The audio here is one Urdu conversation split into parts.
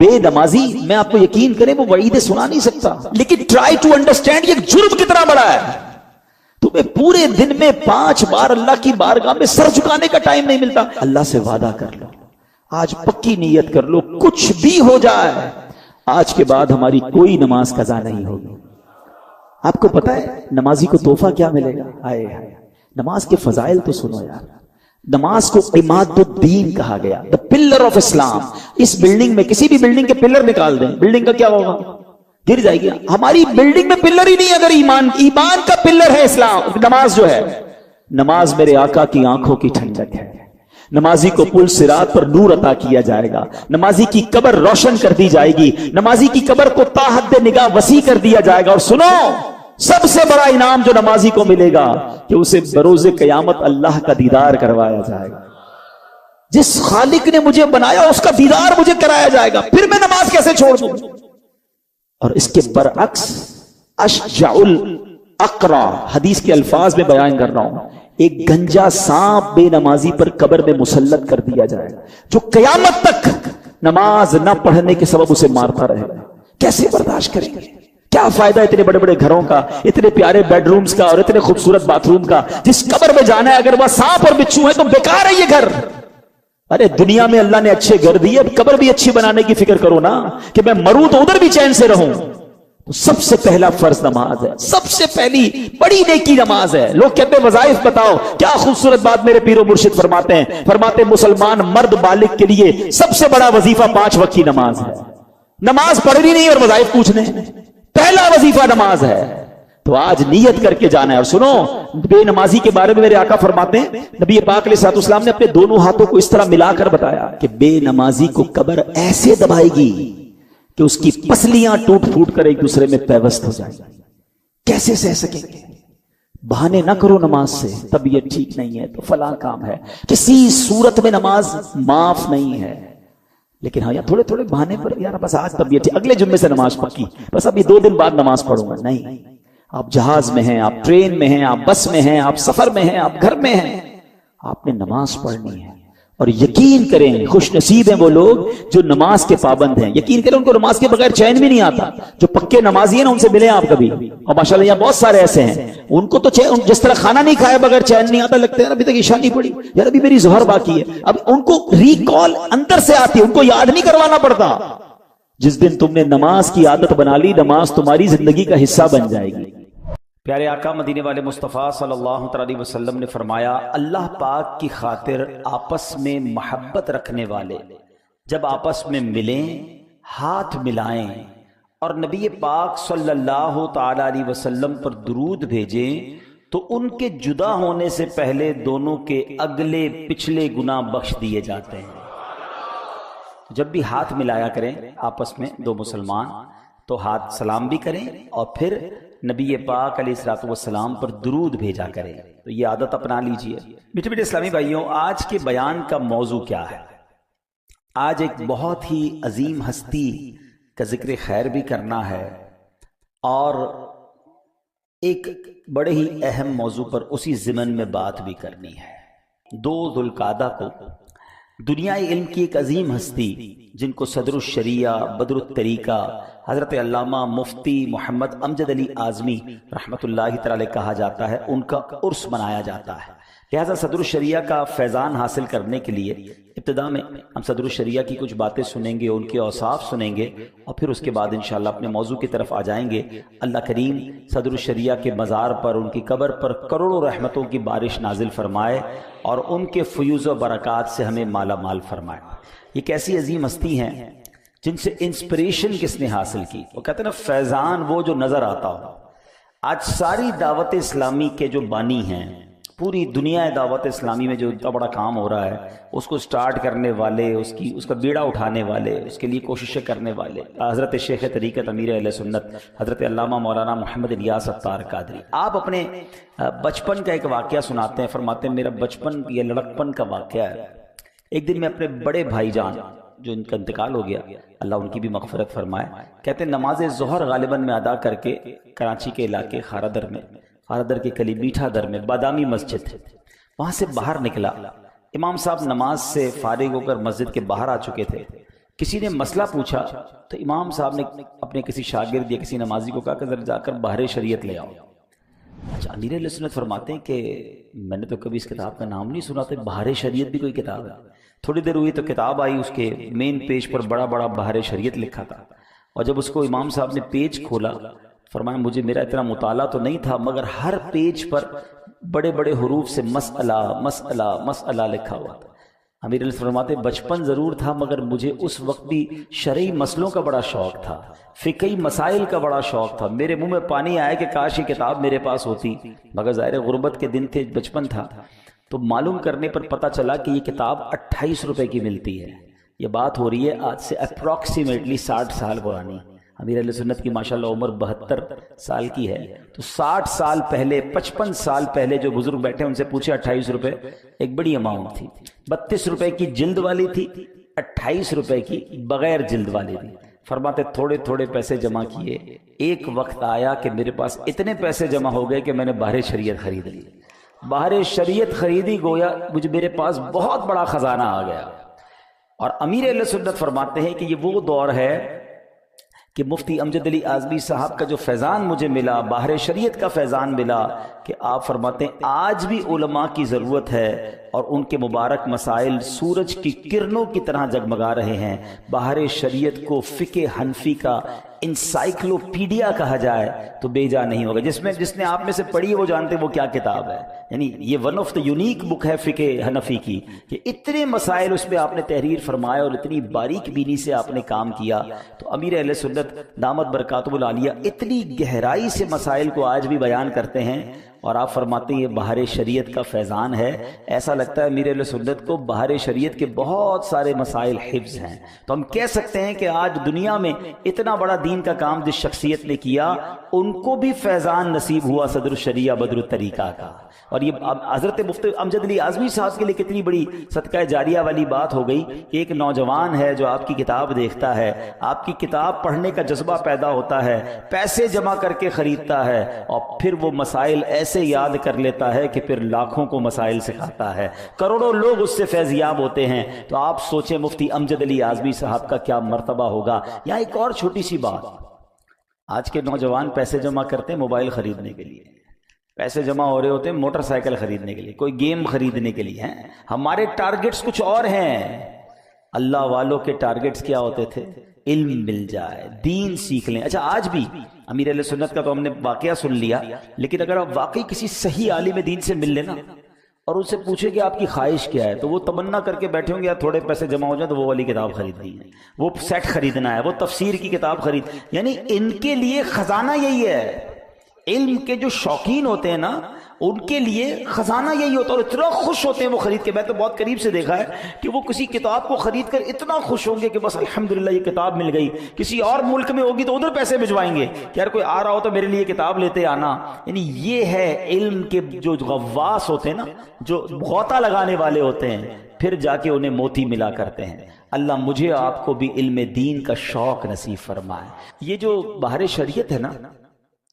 بے نمازی، میں آپ کو یقین کریں وہ وعیدیں سنا نہیں سکتا، لیکن ٹرائی ٹو انڈرسٹینڈ یہ جرم کتنا بڑا ہے۔ تمہیں پورے دن میں 5 بار اللہ کی بارگاہ میں سر جھکانے کا ٹائم نہیں ملتا۔ اللہ سے وعدہ کر لو، آج پکی نیت کر لو، کچھ بھی ہو جائے آج کے بعد ہماری کوئی نماز قضا نہیں ہوگی۔ آپ کو پتا ہے نمازی کو تحفہ کیا ملے گا؟ آئے نماز کے فضائل تو سنو یار۔ نماز کو عماد الدین کہا گیا، دا پلر آف اسلام۔ اس بلڈنگ میں کسی بھی بلڈنگ کے پلر نکال دیں، بلڈنگ کا کیا ہوگا؟ گر جائے گی۔ ہماری بلڈنگ میں پلر ہی نہیں، اگر ایمان کا پلر ہے اسلام، نماز جو ہے، نماز میرے آقا کی آنکھوں کی ٹھنڈک ہے۔ نمازی کو پل صراط پر نور عطا کیا جائے گا، نمازی کی قبر روشن کر دی جائے گی، نمازی کی قبر کو تا حد نگاہ وسیع کر دیا جائے گا۔ اور سنو، سب سے بڑا انعام جو نمازی کو ملے گا کہ اسے بروز قیامت اللہ کا دیدار کروایا جائے گا۔ جس خالق نے مجھے بنایا اس کا دیدار مجھے کرایا جائے گا، پھر میں نماز کیسے چھوڑ دوں؟ اور اس کے برعکس اشجع الاقرع، حدیث کے الفاظ میں بیان کر رہا ہوں، ایک گنجا سانپ بے نمازی پر قبر میں مسلط کر دیا جائے گا، جو قیامت تک نماز نہ پڑھنے کے سبب اسے مارتا رہے گا۔ کیسے برداشت کریں گے؟ کیا فائدہ اتنے بڑے بڑے گھروں کا، اتنے پیارے بیڈ رومز کا اور اتنے خوبصورت باتھ روم کا، جس قبر میں جانا ہے اگر وہ سانپ اور بچھو ہے تو بیکار ہے یہ گھر۔ ارے دنیا میں اللہ نے اچھے گھر دیے، اب قبر بھی اچھی بنانے کی فکر کرو نا، کہ میں مروں تو ادھر بھی چین سے رہوں۔ تو سب سے پہلا فرض نماز ہے، سب سے پہلی بڑی نیکی نماز ہے۔ لوگ کہتے ہیں وظائف بتاؤ، کیا خوبصورت بات میرے پیر و مرشد فرماتے ہیں، فرماتے مسلمان مرد بالغ کے لیے سب سے بڑا وظیفہ 5 وقت کی نماز ہے۔ نماز پڑھنی نہیں اور وظائف پوچھنے، پہلا وظیفہ نماز ہے۔ تو آج نیت کر کے جانا ہے۔ اور سنو، بے نمازی کے بارے میں میرے آقا فرماتے ہیں، نبی پاک علیہ الصلوۃ والسلام نے اپنے دونوں ہاتھوں کو اس طرح ملا کر بتایا کہ بے نمازی کو قبر ایسے دبائے گی کہ اس کی پسلیاں ٹوٹ پھوٹ کر ایک دوسرے میں پیوست ہو جائیں۔ کیسے سہ سکیں گے؟ بہانے نہ کرو نماز سے، طبیعت ٹھیک نہیں ہے تو فلاں کام ہے، کسی صورت میں نماز معاف نہیں ہے۔ لیکن ہاں، یا تھوڑے تھوڑے بہانے پر، یار بس آج طبیعت ٹھیک، اگلے جمعے سے نماز پکی، بس ابھی 2 دن بعد نماز پڑھوں گا۔ نہیں، آپ جہاز میں ہیں، آپ ٹرین میں ہیں، آپ بس میں ہیں، آپ سفر میں ہیں، آپ گھر میں ہیں، آپ نے نماز پڑھنی ہے۔ اور یقین کریں، خوش نصیب ہیں وہ لوگ جو نماز کے پابند ہیں۔ یقین کریں، ان کو نماز کے بغیر چین بھی نہیں آتا۔ جو پکے نمازی ہیں نا، ان سے ملیں آپ کبھی، اور ماشاءاللہ یہاں بہت سارے ایسے ہیں، ان کو تو جس طرح کھانا نہیں کھایا بغیر چین نہیں آتا، لگتا ہے ابھی تک عشاء نہیں پڑی، یار ابھی میری ظہر باقی ہے۔ اب ان کو ریکال اندر سے آتی ہے، ان کو یاد نہیں کروانا پڑتا۔ جس دن تم نے نماز کی عادت بنا لی، نماز تمہاری زندگی کا حصہ بن جائے گی۔ پیارے آقا مدینے والے مصطفیٰ صلی اللہ علیہ وسلم نے فرمایا، اللہ پاک کی خاطر آپس میں محبت رکھنے والے جب آپس میں ملیں، ہاتھ ملائیں اور نبی پاک صلی اللہ علیہ وسلم پر درود بھیجیں تو ان کے جدا ہونے سے پہلے دونوں کے اگلے پچھلے گناہ بخش دیے جاتے ہیں۔ جب بھی ہاتھ ملایا کریں آپس میں دو مسلمان تو ہاتھ سلام بھی کریں اور پھر نبی پاک علیہ الصلوۃ والسلام پر درود بھیجا کریں۔ تو یہ عادت اپنا لیجئے۔ میٹھے میٹھے اسلامی بھائیوں، آج کے بیان کا موضوع کیا ہے؟ آج ایک بہت ہی عظیم ہستی کا ذکر خیر بھی کرنا ہے اور ایک بڑے ہی اہم موضوع پر اسی ضمن میں بات بھی کرنی ہے۔ 2 ذوالقعدہ کو دنیا علم کی ایک عظیم ہستی جن کو صدر الشریعہ بدر الطریقہ حضرت علامہ مفتی محمد امجد علی اعظمی رحمۃ اللہ تعالی کہا جاتا ہے، ان کا عرس منایا جاتا ہے۔ لہذا صدر الشریعہ کا فیضان حاصل کرنے کے لیے ابتدا میں ہم صدر الشریعہ کی کچھ باتیں سنیں گے، ان کے اوصاف سنیں گے اور پھر اس کے بعد انشاءاللہ اپنے موضوع کی طرف آ جائیں گے۔ اللہ کریم صدر الشریعہ کے مزار پر، ان کی قبر پر کروڑوں رحمتوں کی بارش نازل فرمائے اور ان کے فیوز و برکات سے ہمیں مالا مال فرمائے۔ یہ کیسی عظیم ہستی ہیں جن سے انسپریشن کس نے حاصل کی؟ وہ کہتے ہیں نا، فیضان وہ جو نظر آتا ہو۔ آج ساری دعوت اسلامی کے جو بانی ہیں، پوری دنیا دعوت اسلامی میں جو اتنا بڑا کام ہو رہا ہے، اس کو سٹارٹ کرنے والے، اس کا بیڑا اٹھانے والے، اس کے لیے کوششیں کرنے والے حضرت شیخ طریقت امیر اہل سنت حضرت علامہ مولانا محمد الیاس اتار قادری۔ آپ اپنے بچپن کا ایک واقعہ سناتے ہیں، فرماتے ہیں میرا بچپن یہ لڑکپن کا واقعہ ہے۔ ایک دن میں اپنے بڑے بھائی جان جو ان کا انتقال ہو گیا، اللہ ان کی بھی مغفرت فرمائے، کہتے ہیں نماز ظہر غالباً میں ادا کر کے کراچی کے علاقے خارا در کے قریب میٹھا در میں بادامی مسجد ہے، وہاں سے باہر نکلا۔ امام صاحب نماز سے فارغ ہو کر مسجد کے باہر آ چکے تھے کسی نے مسئلہ پوچھا تو امام صاحب نے اپنے کسی شاگرد یا کسی نمازی کو کہا کہ ذرا جا کر بحر شریعت لے آؤ. اچھا، امیر اہل سنت فرماتے ہیں کہ میں نے تو کبھی اس کتاب کا نام نہیں سنا تھا، بحر شریعت بھی کوئی کتاب ہے. تھوڑی دیر ہوئی تو کتاب آئی، اس کے مین پیج پر بڑا بڑا بحر شریعت لکھا تھا، اور جب اس کو امام صاحب نے پیج کھولا فرمایا مجھے میرا اتنا مطالعہ تو نہیں تھا مگر ہر پیج پر بڑے بڑے حروف سے مسئلہ مسئلہ مسئلہ لکھا ہوا تھا. امیر علیہ فرماتے بچپن ضرور تھا مگر مجھے اس وقت بھی شرعی مسئلوں کا بڑا شوق تھا، فقہی مسائل کا بڑا شوق تھا. میرے منہ میں پانی آیا کہ کاش یہ کتاب میرے پاس ہوتی، مگر ظاہر غربت کے دن تھے، بچپن تھا. تو معلوم کرنے پر پتہ چلا کہ یہ کتاب 28 روپے کی ملتی ہے. یہ بات ہو رہی ہے آج سے اپروکسیمیٹلی 60 سال پرانی. امیر اہل سنت کی ماشاءاللہ عمر 72 سال کی ہے، تو 60 سال پہلے 55 سال پہلے جو بزرگ بیٹھے ان سے پوچھے 28 روپے ایک بڑی اماؤنٹ تھی. 32 روپے کی جلد والی تھی، 28 روپے کی بغیر جلد والی تھی. فرماتے تھوڑے تھوڑے پیسے جمع کیے، ایک وقت آیا کہ میرے پاس اتنے پیسے جمع ہو گئے کہ میں نے بحر شریعت خرید لی. بحر شریعت خریدی گویا مجھے میرے پاس بہت بڑا خزانہ آ گیا. اور امیر اہل سنت فرماتے ہیں کہ یہ وہ دور ہے کہ مفتی امجد علی اعظمی صاحب کا جو فیضان مجھے ملا، بحر شریعت کا فیضان ملا، کہ آپ فرماتے ہیں آج بھی علماء کی ضرورت ہے اور ان کے مبارک مسائل سورج کی کرنوں کی طرح جگمگا رہے ہیں. بحر شریعت کو فقہ حنفی کا انسائکلوپیڈیا کہا جائے تو بے جا نہیں ہوگا. جس نے آپ میں سے پڑھی ہے وہ جانتے وہ کیا کتاب ہے. یعنی یہ ون آف دا یونیک بک ہے فقہ حنفی کی، کہ اتنے مسائل اس میں آپ نے تحریر فرمایا اور اتنی باریک بینی سے آپ نے کام کیا. تو امیر اہل سنت دامت برکاتہ العالیہ اتنی گہرائی سے مسائل کو آج بھی بیان کرتے ہیں، اور آپ فرماتے ہیں یہ بحر شریعت کا فیضان ہے. ایسا لگتا ہے امیر اہل سنت کو بحر شریعت کے بہت سارے مسائل حفظ ہیں. تو ہم کہہ سکتے ہیں کہ آج دنیا میں اتنا بڑا دین کا کام جس شخصیت نے کیا ان کو بھی فیضان نصیب ہوا صدر الشریعہ بدر الطریقہ کا. اور یہ حضرت مفتی امجد علی اعظمی صاحب کے لیے کتنی بڑی صدقہ جاریہ والی بات ہو گئی کہ ایک نوجوان ہے جو آپ کی کتاب دیکھتا ہے، آپ کی کتاب پڑھنے کا جذبہ پیدا ہوتا ہے، پیسے جمع کر کے خریدتا ہے، اور پھر وہ مسائل ایسے یاد کر لیتا ہے کہ پھر لاکھوں کو مسائل سکھاتا ہے، کروڑوں لوگ اس سے فیضیاب ہوتے ہیں. تو آپ سوچیں مفتی امجد علی اعظمی صاحب کا کیا مرتبہ ہوگا. یہاں ایک اور چھوٹی سی بات، آج کے نوجوان پیسے جمع کرتے ہیں موبائل خریدنے کے لیے، پیسے جمع ہو رہے ہوتے ہیں موٹر سائیکل خریدنے کے لیے، کوئی گیم خریدنے کے لیے ہیں. ہمارے ٹارگٹس کچھ اور ہیں. اللہ والوں کے ٹارگٹس کیا ہوتے تھے؟ علم مل جائے، دین سیکھ لیں. اچھا آج بھی امیر اہل سنت کا تو ہم نے واقعہ سن لیا، لیکن اگر آپ واقعی کسی صحیح عالم دین سے مل لینا اور ان سے پوچھے کہ آپ کی خواہش کیا ہے، تو وہ تمنا کر کے بیٹھے ہوں گے یار تھوڑے پیسے جمع ہو جائیں تو وہ والی کتاب خریدنی ہے، وہ سیٹ خریدنا ہے، وہ تفسیر کی کتاب خرید. یعنی ان کے لیے خزانہ یہی ہے. علم کے جو شوقین ہوتے ہیں نا ان کے لیے خزانہ یہی ہوتا ہے، اور اتنا خوش ہوتے ہیں وہ خرید کے. میں تو بہت قریب سے دیکھا ہے کہ وہ کسی کتاب کو خرید کر اتنا خوش ہوں گے کہ بس الحمدللہ یہ کتاب مل گئی. کسی اور ملک میں ہوگی تو ادھر پیسے بھجوائیں گے کہ یار کوئی آ رہا ہو تو میرے لیے کتاب لیتے آنا. یعنی یہ ہے علم کے جو غواص ہوتے ہیں نا، جو غوطہ لگانے والے ہوتے ہیں، پھر جا کے انہیں موتی ملا کرتے ہیں. اللہ مجھے آپ کو بھی علم دین کا شوق نصیب فرمائے. یہ جو بحر شریعت ہے نا،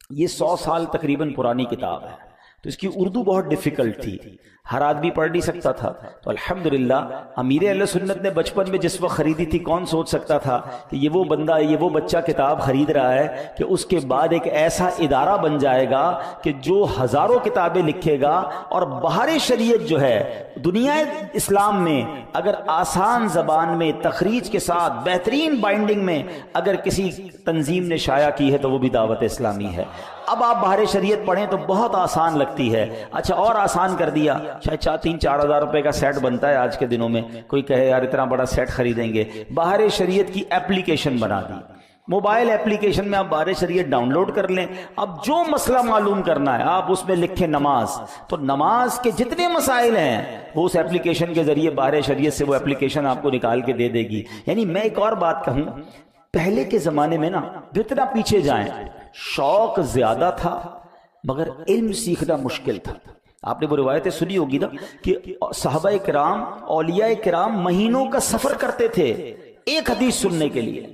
یہ 100 سال تقریباً پرانی کتاب ہے، تو اس کی اردو بہت ڈیفیکلٹ تھی، ہر آدمی پڑھ نہیں سکتا تھا. تو الحمدللہ امیر اہل سنت نے بچپن میں جس وقت خریدی تھی، کون سوچ سکتا تھا کہ یہ وہ بندہ، یہ وہ بچہ کتاب خرید رہا ہے کہ اس کے بعد ایک ایسا ادارہ بن جائے گا کہ جو ہزاروں کتابیں لکھے گا. اور بحر شریعت جو ہے دنیا اسلام میں اگر آسان زبان میں تخریج کے ساتھ بہترین بائنڈنگ میں اگر کسی تنظیم نے شائع کی ہے تو وہ بھی دعوت اسلامی ہے. اب آپ بحر شریعت پڑھیں تو بہت آسان لگتی ہے. اچھا اور آسان کر دیا، شاید 3-4 ہزار روپے کا سیٹ بنتا ہے آج کے دنوں میں. کوئی کہے یار اتنا بڑا سیٹ خریدیں گے، بحر شریعت کی اپلیکیشن بنا دی. موبائل اپلیکیشن میں آپ بحر شریعت ڈاؤن لوڈ کر لیں. اب جو مسئلہ معلوم کرنا ہے آپ اس میں لکھیں نماز، تو نماز کے جتنے مسائل ہیں وہ اس اپلیکیشن کے ذریعے بحر شریعت سے وہ اپلیکیشن آپ کو نکال کے دے دے گی. یعنی میں ایک اور بات کہوں، پہلے کے زمانے میں نا جتنا پیچھے جائیں شوق زیادہ تھا مگر علم سیکھنا مشکل تھا. آپ نے وہ روایتیں سنی ہوگی نا کہ صحابہ کرام، اولیاء کرام مہینوں کا سفر کرتے تھے ایک حدیث سننے کے لیے.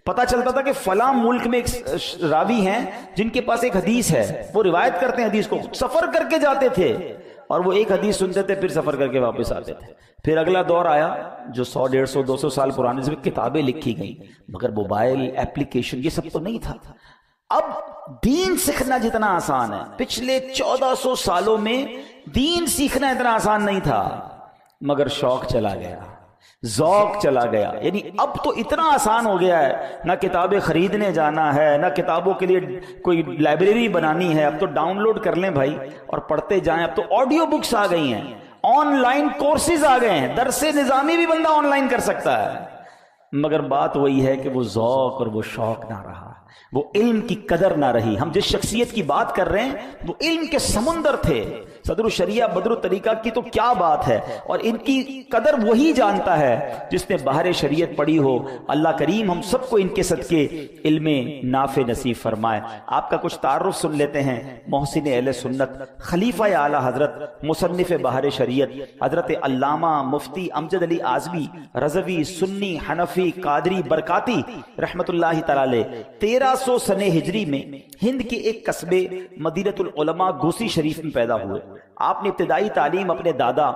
پتا چلتا تھا کہ فلاں ملک میں ایک راوی ہیں جن کے پاس ایک حدیث ہے، وہ روایت کرتے ہیں حدیث کو، سفر کر کے جاتے تھے اور وہ ایک حدیث سنتے تھے پھر سفر کر کے واپس آتے تھے. پھر اگلا دور آیا جو 100 150 200 سال پرانے سے کتابیں لکھی گئیں, مگر موبائل ایپلیکیشن یہ سب تو نہیں تھا. اب دین سیکھنا جتنا آسان ہے, پچھلے 1400 سالوں میں دین سیکھنا اتنا آسان نہیں تھا, مگر شوق چلا گیا, ذوق چلا گیا. یعنی اب تو اتنا آسان ہو گیا ہے, نہ کتابیں خریدنے جانا ہے, نہ کتابوں کے لیے کوئی لائبریری بنانی ہے, اب تو ڈاؤن لوڈ کر لیں بھائی اور پڑھتے جائیں. اب تو آڈیو بکس آ گئی ہیں, آن لائن کورسز آ گئے ہیں, درس نظامی بھی بندہ آن لائن کر سکتا ہے. مگر بات وہی ہے کہ وہ ذوق اور وہ شوق نہ رہا, وہ علم کی قدر نہ رہی. ہم جس شخصیت کی بات کر رہے ہیں وہ علم کے سمندر تھے. صدر الشریعہ بدر الطریقہ کی تو کیا بات ہے, اور ان کی قدر وہی جانتا ہے جس نے بحر شریعت پڑھی ہو. اللہ کریم ہم سب کو ان کے صدقے علم نافع نصیب فرمائے. آپ کا کچھ تعارف سن لیتے ہیں. محسن اہل سنت, خلیفہ اعلی حضرت, مصنف بحر شریعت, حضرت علامہ مفتی امجد علی اعظمی رضوی, سنی, حنفی, قادری, برکاتی رحمت اللہ تعالی. 1300 سنہ ہجری میں ہند کے ایک قصبے مدینۃ العلماء گوسی شریف میں پیدا ہوئے. آپ نے ابتدائی تعلیم اپنے دادا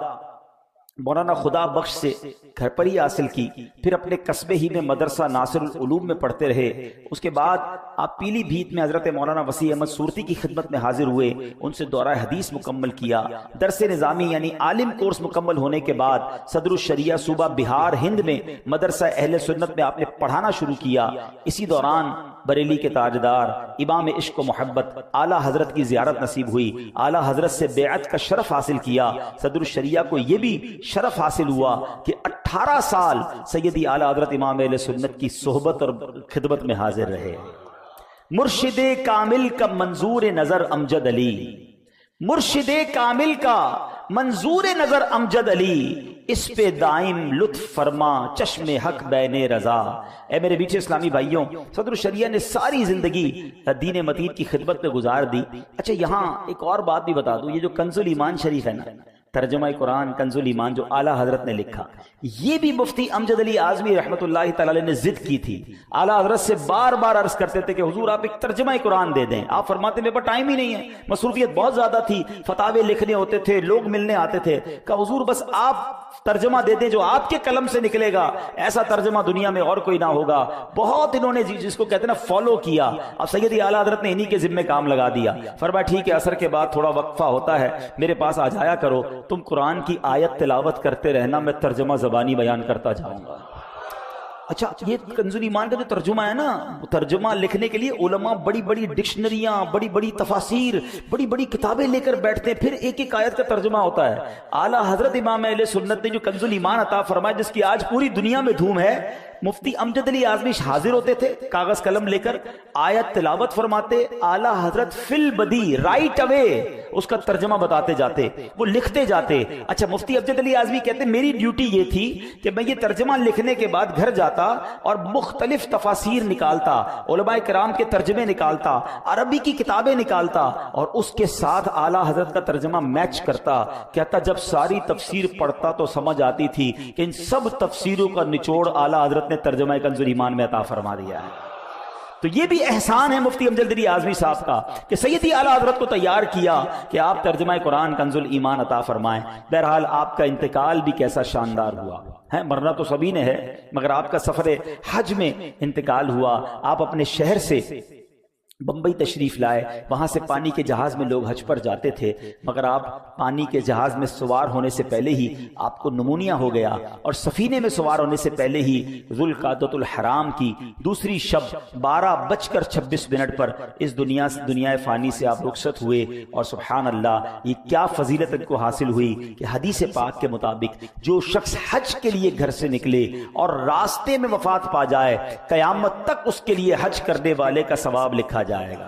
مولانا خدا بخش سے گھر پر ہی حاصل کی, پھر اپنے قصبے ہی میں مدرسہ ناصر العلوم میں پڑھتے رہے. اس کے بعد آپ پیلی بھیت میں حضرت مولانا وسیع احمد صورتی کی خدمت میں حاضر ہوئے, ان سے دورہ حدیث مکمل کیا. درس نظامی یعنی عالم کورس مکمل ہونے کے بعد صدر الشریعہ صوبہ بہار ہند میں مدرسہ اہل سنت میں آپ نے پڑھانا شروع کیا. اسی دوران بریلی کے تاجدار امام عشق و محبت اعلیٰ حضرت کی زیارت نصیب ہوئی, اعلیٰ حضرت سے بیعت کا شرف حاصل کیا. صدر الشریعہ کو یہ بھی شرف حاصل ہوا کہ 18 سال سیدی اعلیٰ حضرت امام اہل سنت کی صحبت اور خدمت میں حاضر رہے. مرشد کامل کا منظور نظر امجد علی, مرشد کامل کا منظور نظر امجد علی, اس پہ دائم لطف فرما چشم حق بین رضا. اے میرے بیچے اسلامی بھائیوں, صدر الشریعہ نے ساری زندگی دین متین کی خدمت میں گزار دی. اچھا یہاں ایک اور بات بھی بتا دوں, یہ جو کنز الایمان شریف ہے نا, ترجمہ قرآن کنز الایمان جو اعلیٰ حضرت نے لکھا, یہ بھی مفتی امجد علی اعظمی رحمت اللہ تعالی نے ضد کی تھی. اعلیٰ حضرت سے بار بار عرض کرتے تھے کہ حضور آپ ایک ترجمہ قرآن دے دیں. آپ فرماتے میرے پاس ٹائم ہی نہیں ہے, مصروفیت بہت زیادہ تھی, فتاوے لکھنے ہوتے تھے, لوگ ملنے آتے تھے. کہ حضور بس آپ ترجمہ دے دیں جو آپ کے قلم سے نکلے گا, ایسا ترجمہ دنیا میں اور کوئی نہ ہوگا. بہت انہوں نے جس کو کہتے ہیں نا فالو کیا. اب سیدی اعلیٰ حضرت نے انہی کے ذمہ کام لگا دیا. فرمایا ٹھیک ہے, عصر کے بعد تھوڑا وقفہ ہوتا ہے, میرے پاس آ جایا کرو, تم قرآن کی آیت تلاوت کرتے رہنا, میں ترجمہ زبانی بیان کرتا جاؤں گا. اچھا یہ کنز الایمان کا جو ترجمہ ہے نا, ترجمہ لکھنے کے لیے علماء بڑی بڑی ڈکشنریاں, بڑی بڑی تفاسیر, بڑی بڑی کتابیں لے کر بیٹھتے ہیں, پھر ایک ایک آیت کا ترجمہ ہوتا ہے. اعلیٰ حضرت امام اہل سنت نے جو کنز الایمان عطا فرمایا, جس کی آج پوری دنیا میں دھوم ہے, مفتی امجد علی اعظمی حاضر ہوتے تھے کاغذ قلم لے کر, آیت تلاوت فرماتے, اعلیٰ حضرت فل بدی رائٹ اوے اس کا ترجمہ بتاتے جاتے, وہ لکھتے جاتے. اچھا مفتی امجد علی اعظمی کہتے میری ڈیوٹی یہ تھی کہ میں یہ ترجمہ لکھنے کے بعد گھر جاتا اور مختلف تفاسیر نکالتا, علماء کرام کے ترجمے نکالتا, عربی کی کتابیں نکالتا, اور اس کے ساتھ اعلیٰ حضرت کا ترجمہ میچ کرتا. کہتا جب ساری تفسیر پڑھتا تو سمجھ آتی تھی کہ ان سب تفسیروں کا نچوڑ اعلیٰ حضرت نے ترجمہ کنز الایمان میں عطا فرما دیا ہے. تو یہ بھی احسان ہے مفتی امجد علی اعظمی صاحب کا کہ سیدی اعلیٰ حضرت کو تیار کیا کہ آپ ترجمہ قرآن کنز الایمان عطا فرمائیں. بہرحال آپ کا انتقال بھی کیسا شاندار ہوا ہے, مرنا تو سبھی نے ہے, مگر آپ کا سفر حج میں انتقال ہوا. آپ اپنے شہر سے بمبئی تشریف لائے, وہاں سے پانی کے جہاز میں لوگ حج پر جاتے تھے, مگر آپ پانی کے جہاز میں سوار ہونے سے پہلے ہی آپ کو نمونیا ہو گیا, اور سفینے میں سوار ہونے سے پہلے ہی ذوالقعدۃ الحرام کی دوسری شب 12:26 پر اس دنیا فانی سے آپ رخصت ہوئے. اور سبحان اللہ, یہ کیا فضیلت ان کو حاصل ہوئی کہ حدیث پاک کے مطابق جو شخص حج کے لیے گھر سے نکلے اور راستے میں وفات پا جائے, قیامت تک اس کے لیے حج کرنے والے کا ثواب لکھا جائے گا.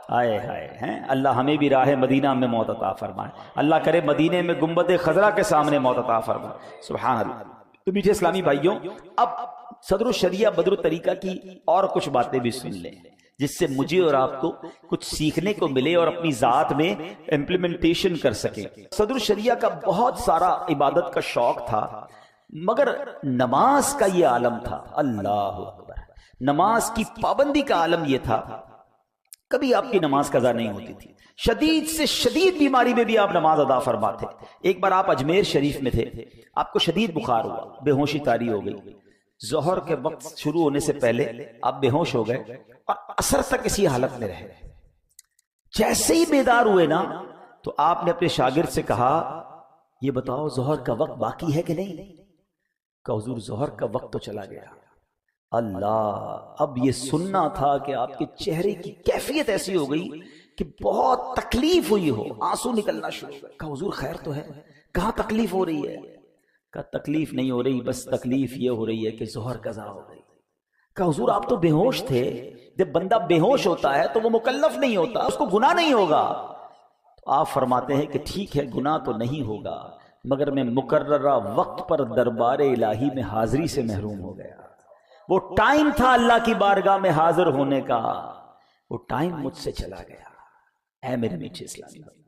آئے ہائے ہیں, اللہ ہمیں بھی راہ مدینہ میں موت عطا فرمائے. اللہ کرے مدینے میں گنبد خضرا کے سامنے موت عطا فرمائے. سبحان اللہ. تو میٹھے اسلامی بھائیوں, اب صدر الشریعہ بدر الطریقہ کی اور کچھ باتیں بھی سن لیں جس سے مجھے اور آپ کو کچھ سیکھنے کو ملے اور اپنی ذات میں امپلیمنٹیشن کر سکیں. صدر الشریعہ کا بہت سارا عبادت کا شوق تھا, مگر نماز کا یہ عالم تھا, اللہ اکبر, نماز کی پابندی کا عالم یہ تھا کبھی آپ کی نماز قضا نہیں ہوتی تھی. شدید سے شدید بیماری میں بھی آپ نماز ادا فرماتے. ایک بار آپ اجمیر شریف میں تھے, آپ کو شدید بخار ہوا, بے ہوشی طاری ہو گئی. ظہر کے وقت شروع ہونے سے پہلے آپ بے ہوش ہو گئے اور عصر تک اسی حالت میں رہے. جیسے ہی بیدار ہوئے نا تو آپ نے اپنے شاگرد سے کہا, یہ بتاؤ ظہر کا وقت باقی ہے کہ نہیں؟ کہ حضور ظہر کا وقت تو چلا گیا. اللہ, اب یہ سننا تھا کہ آپ کے چہرے کی کیفیت ایسی ہو گئی کہ بہت تکلیف ہوئی ہو, آنسو نکلنا شروع ہو گئے. کہا حضور خیر تو ہے؟ کہاں تکلیف ہو رہی ہے؟ کہا تکلیف نہیں ہو رہی, بس تکلیف یہ ہو رہی ہے کہ ظہر قضا ہو گئی. کہا حضور آپ تو بے ہوش تھے, جب بندہ بے ہوش ہوتا ہے تو وہ مکلف نہیں ہوتا, اس کو گناہ نہیں ہوگا. تو آپ فرماتے ہیں کہ ٹھیک ہے گناہ تو نہیں ہوگا, مگر میں مقررہ وقت پر دربار الہی میں حاضری سے محروم ہو گیا. وہ ٹائم تھا اللہ کی بارگاہ میں حاضر ہونے کا, وہ ٹائم مجھ سے چلا گیا. اے میرے میٹھے اسلامی بھائی,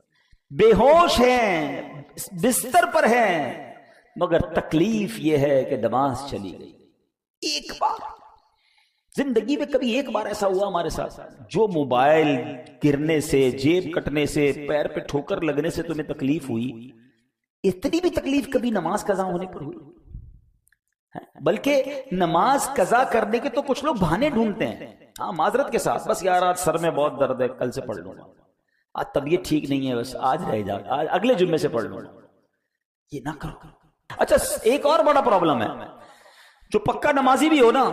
بے ہوش ہیں, بستر پر ہیں, مگر تکلیف یہ ہے کہ نماز چلی گئی. ایک بار زندگی میں کبھی ایک بار ایسا ہوا ہمارے ساتھ, جو موبائل گرنے سے, جیب کٹنے سے, پیر پہ ٹھوکر لگنے سے تمہیں تکلیف ہوئی, اتنی بھی تکلیف کبھی نماز قضا ہونے پر ہوئی؟ بلکہ نماز قضا کرنے کے تو کچھ لوگ بہانے ڈھونڈتے ہیں, ہاں معذرت کے ساتھ, بس یار آج سر میں بہت درد ہے, کل سے پڑھ لوں گا, آج طبیعت ٹھیک نہیں ہے, بس آج رہ جا, آج اگلے جمعے سے پڑھ لوں گا. یہ نہ کرو. اچھا ایک اور بڑا پرابلم ہے, جو پکا نمازی بھی ہو نا,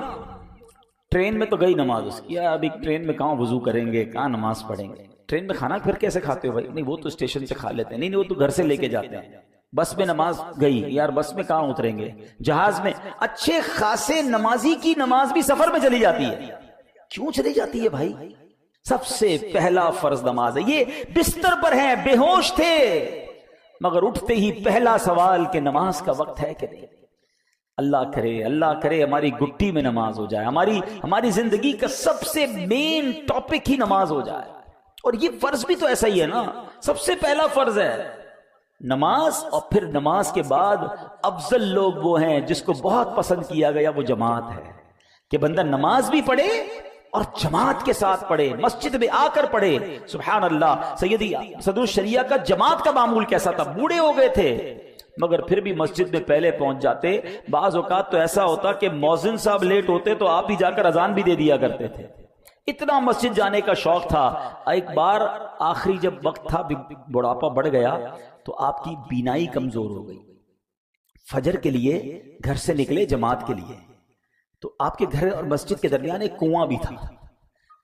ٹرین میں تو گئی نماز اس کی, ابھی ٹرین میں کہاں وضو کریں گے, کہاں نماز پڑھیں گے, ٹرین میں کھانا پھر کیسے کھاتے ہو بھائی؟ نہیں وہ تو اسٹیشن سے کھا لیتے ہیں, نہیں وہ تو گھر سے لے کے جاتے ہیں. بس میں نماز گئی, یار بس میں کہاں اتریں گے, جہاز میں. اچھے خاصے نمازی کی نماز بھی سفر میں چلی جاتی ہے. کیوں چلی جاتی ہے بھائی؟ سب سے پہلا فرض نماز ہے. یہ بستر پر ہیں, بے ہوش تھے, مگر اٹھتے ہی پہلا سوال کہ نماز کا وقت ہے کہ نہیں. اللہ کرے ہماری گٹی میں نماز ہو جائے, ہماری زندگی کا سب سے مین ٹاپک ہی نماز ہو جائے. اور یہ فرض بھی تو ایسا ہی ہے نا, سب سے پہلا فرض ہے نماز, اور پھر نماز کے بعد افضل لوگ وہ ہیں جس کو بہت پسند کیا گیا, وہ جماعت ہے. کہ بندہ نماز بھی پڑھے اور جماعت کے ساتھ پڑھے, مسجد میں آ کر پڑھے. سبحان اللہ, سیدی صدر الشریعہ کا جماعت کا معمول کیسا تھا؟ بوڑھے ہو گئے تھے مگر پھر بھی مسجد میں پہلے پہنچ جاتے. بعض اوقات تو ایسا ہوتا کہ مؤذن صاحب لیٹ ہوتے تو آپ ہی جا کر اذان بھی دے دیا کرتے تھے, اتنا مسجد جانے کا شوق تھا. ایک بار آخری جب وقت تھا, بڑھاپا بڑھ گیا, تو آپ کی بینائی کمزور ہو گئی. فجر کے لیے گھر سے نکلے جماعت کے لیے, تو آپ کے گھر اور مسجد کے درمیان ایک کنواں بھی تھا,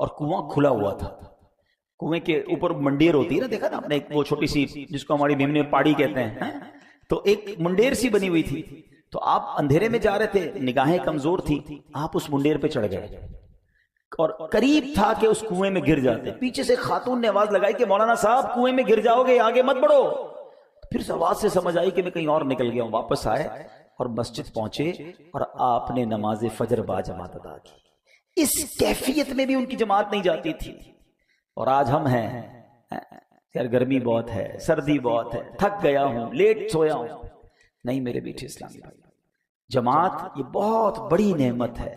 اور کنواں کھلا ہوا تھا. کنویں کے اوپر منڈیر ہوتی ہے نا, دیکھا نا آپ نے, وہ چھوٹی سی جس کو ہماری بھیم میں پاڑی کہتے ہیں, تو ایک منڈیر سی بنی ہوئی تھی. تو آپ اندھیرے میں جا رہے تھے, نگاہیں کمزور تھی, آپ اس منڈیر پہ چڑھ گئے, اور قریب تھا کہ اس کنویں میں گر جاتے. پیچھے سے خاتون نے آواز لگائی کہ مولانا صاحب کنویں میں گر جاؤ گے, آگے مت بڑھو. پھر اس آواز سے سمجھ آئی کہ میں کہیں اور نکل گیا ہوں. واپس آئے اور مسجد پہنچے, اور آپ نے نماز فجر با جماعت ادا کی. اس کیفیت میں بھی ان کی جماعت نہیں جاتی تھی. اور آج ہم ہیں, یار گرمی بہت ہے, سردی بہت ہے, تھک گیا ہوں, لیٹ سویا ہوں. نہیں میرے بیٹھے اسلامی بھائی, جماعت یہ بہت بڑی نعمت ہے,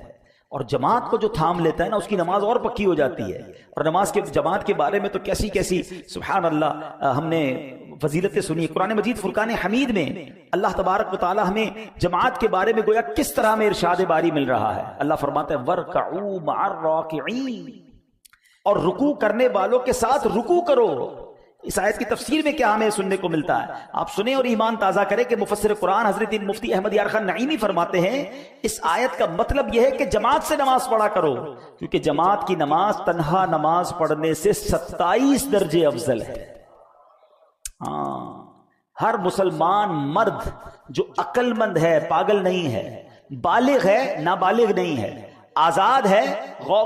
اور جماعت کو جو تھام لیتا ہے نا, اس کی نماز اور پکی ہو جاتی ہے. اور نماز کے جماعت کے بارے میں تو کیسی کیسی سبحان اللہ ہم نے فضیلتیں سنی. قرآن مجید فرقان حمید میں اللہ تبارک و تعالی ہمیں جماعت کے بارے میں گویا کس طرح میں ارشاد باری مل رہا ہے. اللہ فرماتا ہے وَارْكَعُوا مَعَ الرَّاكِعِينَ, اور رکوع کرنے والوں کے ساتھ رکوع کرو. اس آیت کی تفسیر میں کیا ہمیں سننے کو ملتا ہے, آپ سنیں اور ایمان تازہ کریں کہ مفسر قرآن حضرت مفتی احمد یار خان نعیمی فرماتے ہیں اس آیت کا مطلب یہ ہے کہ جماعت سے نماز پڑھا کرو, کیونکہ جماعت کی نماز تنہا نماز پڑھنے سے 27 درجے افضل ہے. ہر مسلمان مرد جو عقل مند ہے, پاگل نہیں ہے, بالغ ہے, نابالغ نہیں ہے, آزاد ہے,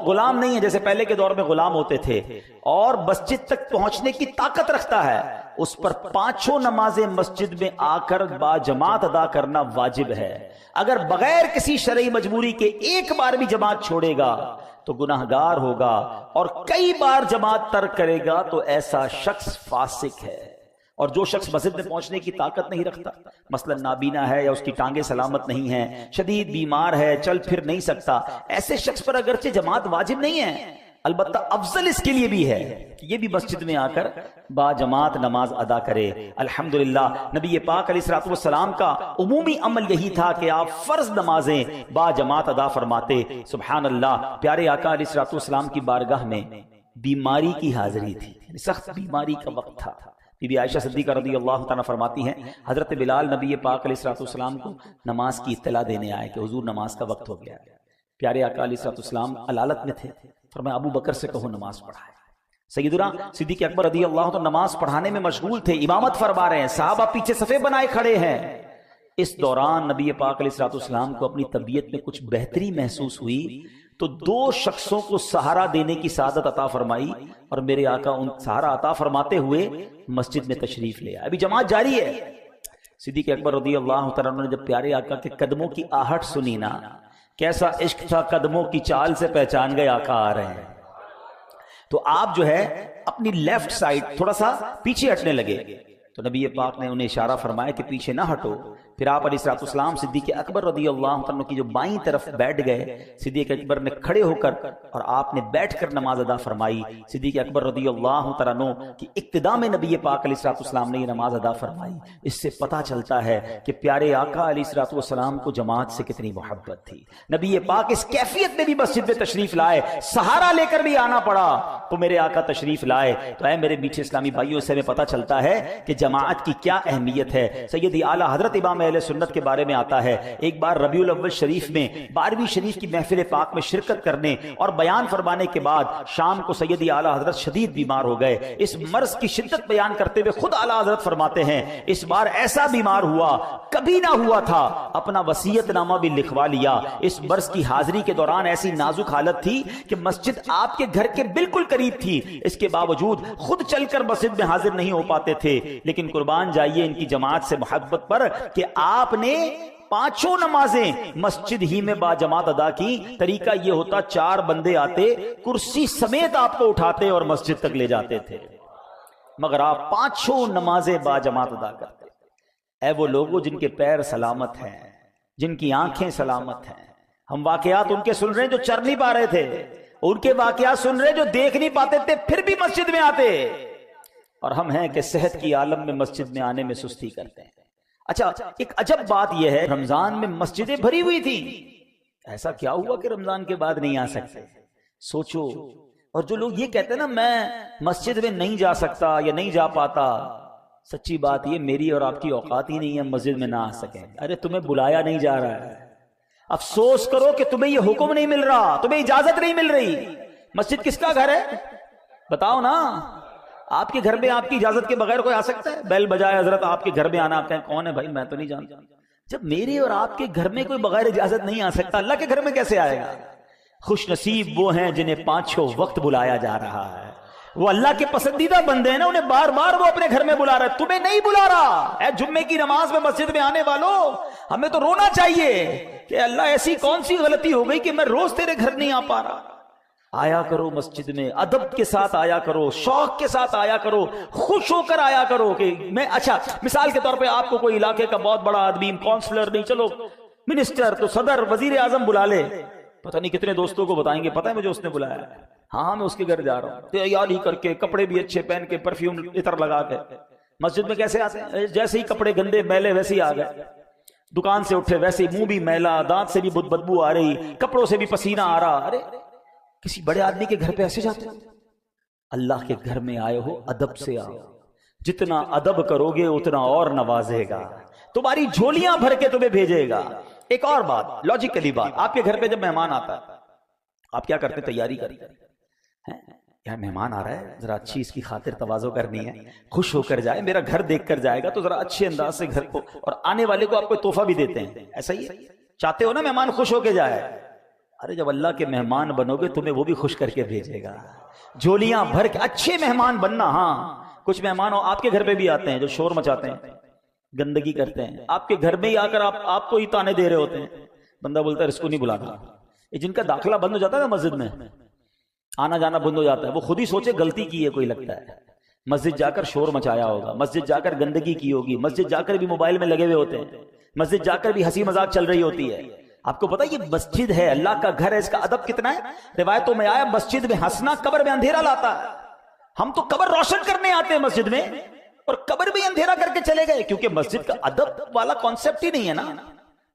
غلام نہیں ہے جیسے پہلے کے دور میں غلام ہوتے تھے, اور مسجد تک پہنچنے کی طاقت رکھتا ہے, اس پر 5 نمازیں مسجد میں آ کر با جماعت ادا کرنا واجب ہے. اگر بغیر کسی شرعی مجبوری کے ایک بار بھی جماعت چھوڑے گا تو گناہگار ہوگا, اور کئی بار جماعت ترک کرے گا تو ایسا شخص فاسق ہے. اور جو شخص مسجد میں پہنچنے کی طاقت نہیں رکھتا, مثلا نابینا ہے یا اس کی ٹانگیں سلامت نہیں ہیں, شدید بیمار ہے, چل پھر نہیں سکتا, ایسے شخص پر اگرچہ جماعت واجب نہیں ہے البتہ افضل اس کے لیے بھی ہے کہ یہ بھی مسجد میں آ کر با جماعت نماز ادا کرے۔ الحمدللہ نبی پاک علیہ الصلوۃ والسلام کا عمومی عمل یہی تھا کہ آپ فرض نمازیں با جماعت ادا فرماتے۔ سبحان اللہ، پیارے آقا علیہ الصلوۃ والسلام کی بارگاہ میں بیماری کی حاضری تھی، سخت بیماری کا وقت تھا۔ بی بی عائشہ صدیقہ رضی اللہ تعالیٰ فرماتی ہیں حضرت بلال نبی پاک علیہ الصلوۃ والسلام کو نماز کی اطلاع دینے آئے کہ حضور نماز کا وقت ہو گیا۔ پیارے آقا علیہ الصلوۃ والسلام علالت میں تھے، فرمایا ابو بکر سے کہو نماز پڑھائے۔ سیدنا صدیق اکبر رضی اللہ عنہ نماز پڑھانے میں مشغول تھے، امامت فرما رہے ہیں، صحابہ پیچھے صفے بنائے کھڑے ہیں۔ اس دوران نبی پاک علیہ الصلوۃ والسلام کو اپنی طبیعت میں کچھ بہتری محسوس ہوئی تو 2 شخصوں کو سہارا دینے کی سعادت عطا فرمائی، اور میرے آقا ان سہارا عطا فرماتے ہوئے مسجد میں تشریف لے آئے۔ ابھی جماعت جاری ہے۔ صدیق اکبر رضی اللہ تعالیٰ نے جب پیارے آقا کے قدموں کی آہٹ سنی نا، کیسا عشق تھا، قدموں کی چال سے پہچان گئے آقا آ رہے ہیں، تو آپ جو ہے اپنی لیفٹ سائڈ تھوڑا سا پیچھے ہٹنے لگے، تو نبی پاک نے انہیں اشارہ فرمایا کہ پیچھے نہ ہٹو۔ پھر آپ علیہ الصلوۃ والسلام صدیق اکبر رضی اللہ عنہ کی جو بائیں طرف بیٹھ گئے، صدیق اکبر نے کھڑے ہو کر اور آپ نے بیٹھ کر نماز ادا فرمائی۔ صدیق اکبر رضی اللہ عنہ کی اقتداء میں نبی پاک علیہ الصلوۃ والسلام نے یہ نماز ادا فرمائی۔ اس سے پتہ چلتا ہے کہ پیارے آقا علیہ الصلوۃ والسلام کو جماعت سے کتنی محبت تھی۔ نبی پاک اس کیفیت میں بھی مسجد میں تشریف لائے، سہارا لے کر بھی آنا پڑا تو میرے آقا تشریف لائے۔ تو اے میرے میٹھے اسلامی بھائیوں، سے ہمیں پتہ چلتا ہے کہ جماعت کی کیا اہمیت ہے۔ سیدی اعلیٰ حضرت امام اہل سنت کے بارے میں آتا ہے، ایک بار ربیع الاول شریف میں 12ویں شریف کی محفل پاک میں شرکت کرنے اور بیان فرمانے کے بعد شام کو سیدی اعلیٰ حضرت شدید بیمار ہو گئے۔ اس مرض کی شدت بیان کرتے ہوئے خود اعلیٰ حضرت فرماتے ہیں اس بار ایسا بیمار ہوا کبھی نہ ہوا تھا، اپنا وصیت نامہ بھی لکھوا لیا۔ اس مرض کی حاضری کے دوران ایسی نازک حالت تھی کہ مسجد آپ کے گھر کے بالکل قریب تھی، اس کے باوجود خود چل کر مسجد میں حاضر نہیں ہو پاتے تھے، لیکن قربان جائیے ان کی جماعت سے محبت پر کہ آپ نے 5 نمازیں مسجد ہی میں با جماعت ادا کی۔ طریقہ یہ ہوتا 4 بندے آتے، کرسی سمیت آپ کو اٹھاتے اور مسجد تک لے جاتے تھے، مگر آپ 5 نمازیں با جماعت ادا کرتے۔ اے وہ لوگوں جن کے پیر سلامت ہیں، جن کی آنکھیں سلامت ہیں، ہم واقعات ان کے سن رہے ہیں جو چر نہیں پا رہے تھے، ان کے واقعات سن رہے جو دیکھ نہیں پاتے تھے پھر بھی مسجد میں آتے، اور ہم ہیں کہ صحت کی عالم میں مسجد میں آنے میں سستی کرتے ہیں۔ اچھا، ایک عجب بات یہ ہے، رمضان میں مسجدیں بھری ہوئی تھیں، ایسا کیا ہوا کہ رمضان کے بعد نہیں آ سکتے؟ سوچو۔ اور جو لوگ یہ کہتے ہیں نا میں مسجد میں نہیں جا سکتا یا نہیں جا پاتا، سچی بات یہ میری اور آپ کی اوقات ہی نہیں ہے مسجد میں نہ آ سکیں۔ ارے تمہیں بلایا نہیں جا رہا ہے، افسوس کرو کہ تمہیں یہ حکم نہیں مل رہا، تمہیں اجازت نہیں مل رہی۔ مسجد کس کا گھر ہے؟ بتاؤ نا۔ آپ کے گھر میں آپ کی اجازت کے بغیر کوئی آ سکتا ہے؟ بیل بجائے حضرت آپ کے گھر میں آنا، آپ کہیں کون ہے بھائی میں تو نہیں جانتا۔ جب میرے اور آپ کے گھر میں کوئی بغیر اجازت نہیں آ سکتا، اللہ کے گھر میں کیسے آئے گا؟ خوش نصیب وہ ہیں جنہیں 5 وقت بلایا جا رہا ہے، وہ اللہ کے پسندیدہ بندے ہیں نا، انہیں بار بار وہ اپنے گھر میں بلا رہا ہے، تمہیں نہیں بلا رہا۔ اے جمعے کی نماز میں مسجد میں آنے والوں، ہمیں تو رونا چاہیے کہ اللہ ایسی کون سی غلطی ہو گئی کہ میں روز تیرے گھر نہیں آ پا رہا۔ آیا کرو مسجد میں، ادب کے ساتھ آیا کرو، شوق کے ساتھ آیا کرو، خوش ہو کر آیا کرو کہ میں اچھا مثال کے طور پہ آپ کو کوئی علاقے کا بہت بڑا آدمی، کونسلر نہیں، چلو منسٹر تو صدر وزیر اعظم بلا لے، پتہ نہیں کتنے دوستوں کو بتائیں گے پتہ ہے مجھے اس نے بلایا ہے، ہاں میں اس کے گھر جا رہا ہوں، تیاری کر کے کپڑے بھی اچھے پہن کے پرفیوم عطر لگا کے۔ مسجد میں کیسے آتے ہیں؟ جیسے ہی کپڑے گندے میلے ویسے ہی آ گئے، دکان سے اٹھے ویسے ہی منہ بھی میلا، دانت سے بھی بدبو آ رہی، کپڑوں سے بھی پسینہ آ رہا۔ ارے کسی بڑے آدمی کے گھر پہ ایسے جاتے ہیں؟ اللہ کے گھر میں آئے ہو ادب سے آؤ، جتنا ادب کرو گے اتنا اور نوازے گا، تمہاری جھولیاں بھر کے تمہیں بھیجے گا۔ ایک اور بات، لاجیکلی بات، آپ کے گھر پہ جب مہمان آتا ہے آپ کیا کرتے ہیں؟ تیاری کرتے ہیں، یار مہمان آ رہا ہے ذرا اچھی اس کی خاطر تواضع کرنی ہے، خوش ہو کر جائے، میرا گھر دیکھ کر جائے گا تو ذرا اچھے انداز سے گھر کو، اور آنے والے کو آپ کو تحفہ بھی دیتے ہیں، ایسا ہی چاہتے ہو نا مہمان خوش ہو کے جائے۔ ارے جب اللہ کے مہمان بنو گے تمہیں وہ بھی خوش کر کے بھیجے گا، جھولیاں بھر کے۔ اچھے مہمان بننا، ہاں کچھ مہمان آپ کے گھر پہ بھی آتے ہیں جو شور مچاتے ہیں، گندگی کرتے ہیں، آپ کے گھر میں ہی آ کر آپ کو ہی تانے دے رہے ہوتے ہیں، بندہ بولتا ہے اس کو نہیں بلانا۔ جن کا داخلہ بند ہو جاتا ہے نا مسجد میں، آنا جانا بند ہو جاتا ہے، وہ خود ہی سوچے غلطی کی ہے کوئی، لگتا ہے مسجد جا کر شور مچایا ہوگا، مسجد جا کر گندگی کی ہوگی، مسجد جا کر بھی موبائل میں لگے ہوئے ہوتے ہیں، مسجد جا کر بھی ہنسی مذاق چل رہی ہوتی ہے، آپ کو پتا یہ مسجد ہے، اللہ کا گھر ہے، اس کا ادب کتنا ہے؟ روایتوں میں آیا مسجد میں ہنسنا قبر میں اندھیرا لاتا ہے۔ ہم تو قبر روشن کرنے آتے ہیں مسجد میں، اور قبر بھی اندھیرا کر کے چلے گئے، کیونکہ مسجد کا ادب والا کانسیپٹ ہی نہیں ہے نا۔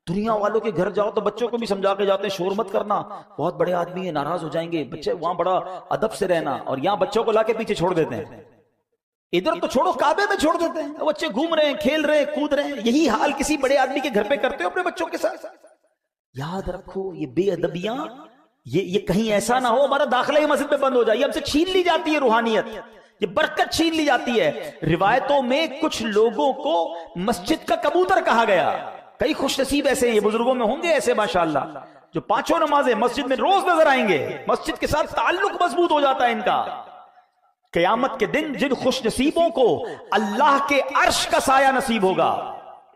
دنیا والوں کے گھر جاؤ تو بچوں کو بھی سمجھا کے جاتے ہیں شور مت کرنا، بہت بڑے آدمی ہیں ناراض ہو جائیں گے، بچے وہاں بڑا ادب سے رہنا، اور یہاں بچوں کو لا کے پیچھے چھوڑ دیتے ہیں۔ ادھر تو چھوڑو کعبے میں چھوڑ دیتے ہیں، بچے گھوم رہے ہیں، کھیل رہے ہیں، کود رہے ہیں۔ یہی حال کسی بڑے آدمی کے گھر پہ کرتے ہو اپنے بچوں کے ساتھ۔ یاد رکھو یہ بے ادبیاں یہ کہیں ایسا نہ ہو ہمارا داخلہ ہی مسجد میں بند ہو جائے، ہم سے چھین لی جاتی ہے روحانیت، یہ برکت چھین لی جاتی ہے۔ روایتوں میں کچھ لوگوں کو مسجد کا کبوتر کہا گیا، کئی خوش نصیب ایسے ہیں، یہ بزرگوں میں ہوں گے ایسے ماشاءاللہ، جو پانچوں نمازیں مسجد میں روز نظر آئیں گے، مسجد کے ساتھ تعلق مضبوط ہو جاتا ہے ان کا۔ قیامت کے دن جن خوش نصیبوں کو اللہ کے عرش کا سایہ نصیب ہوگا،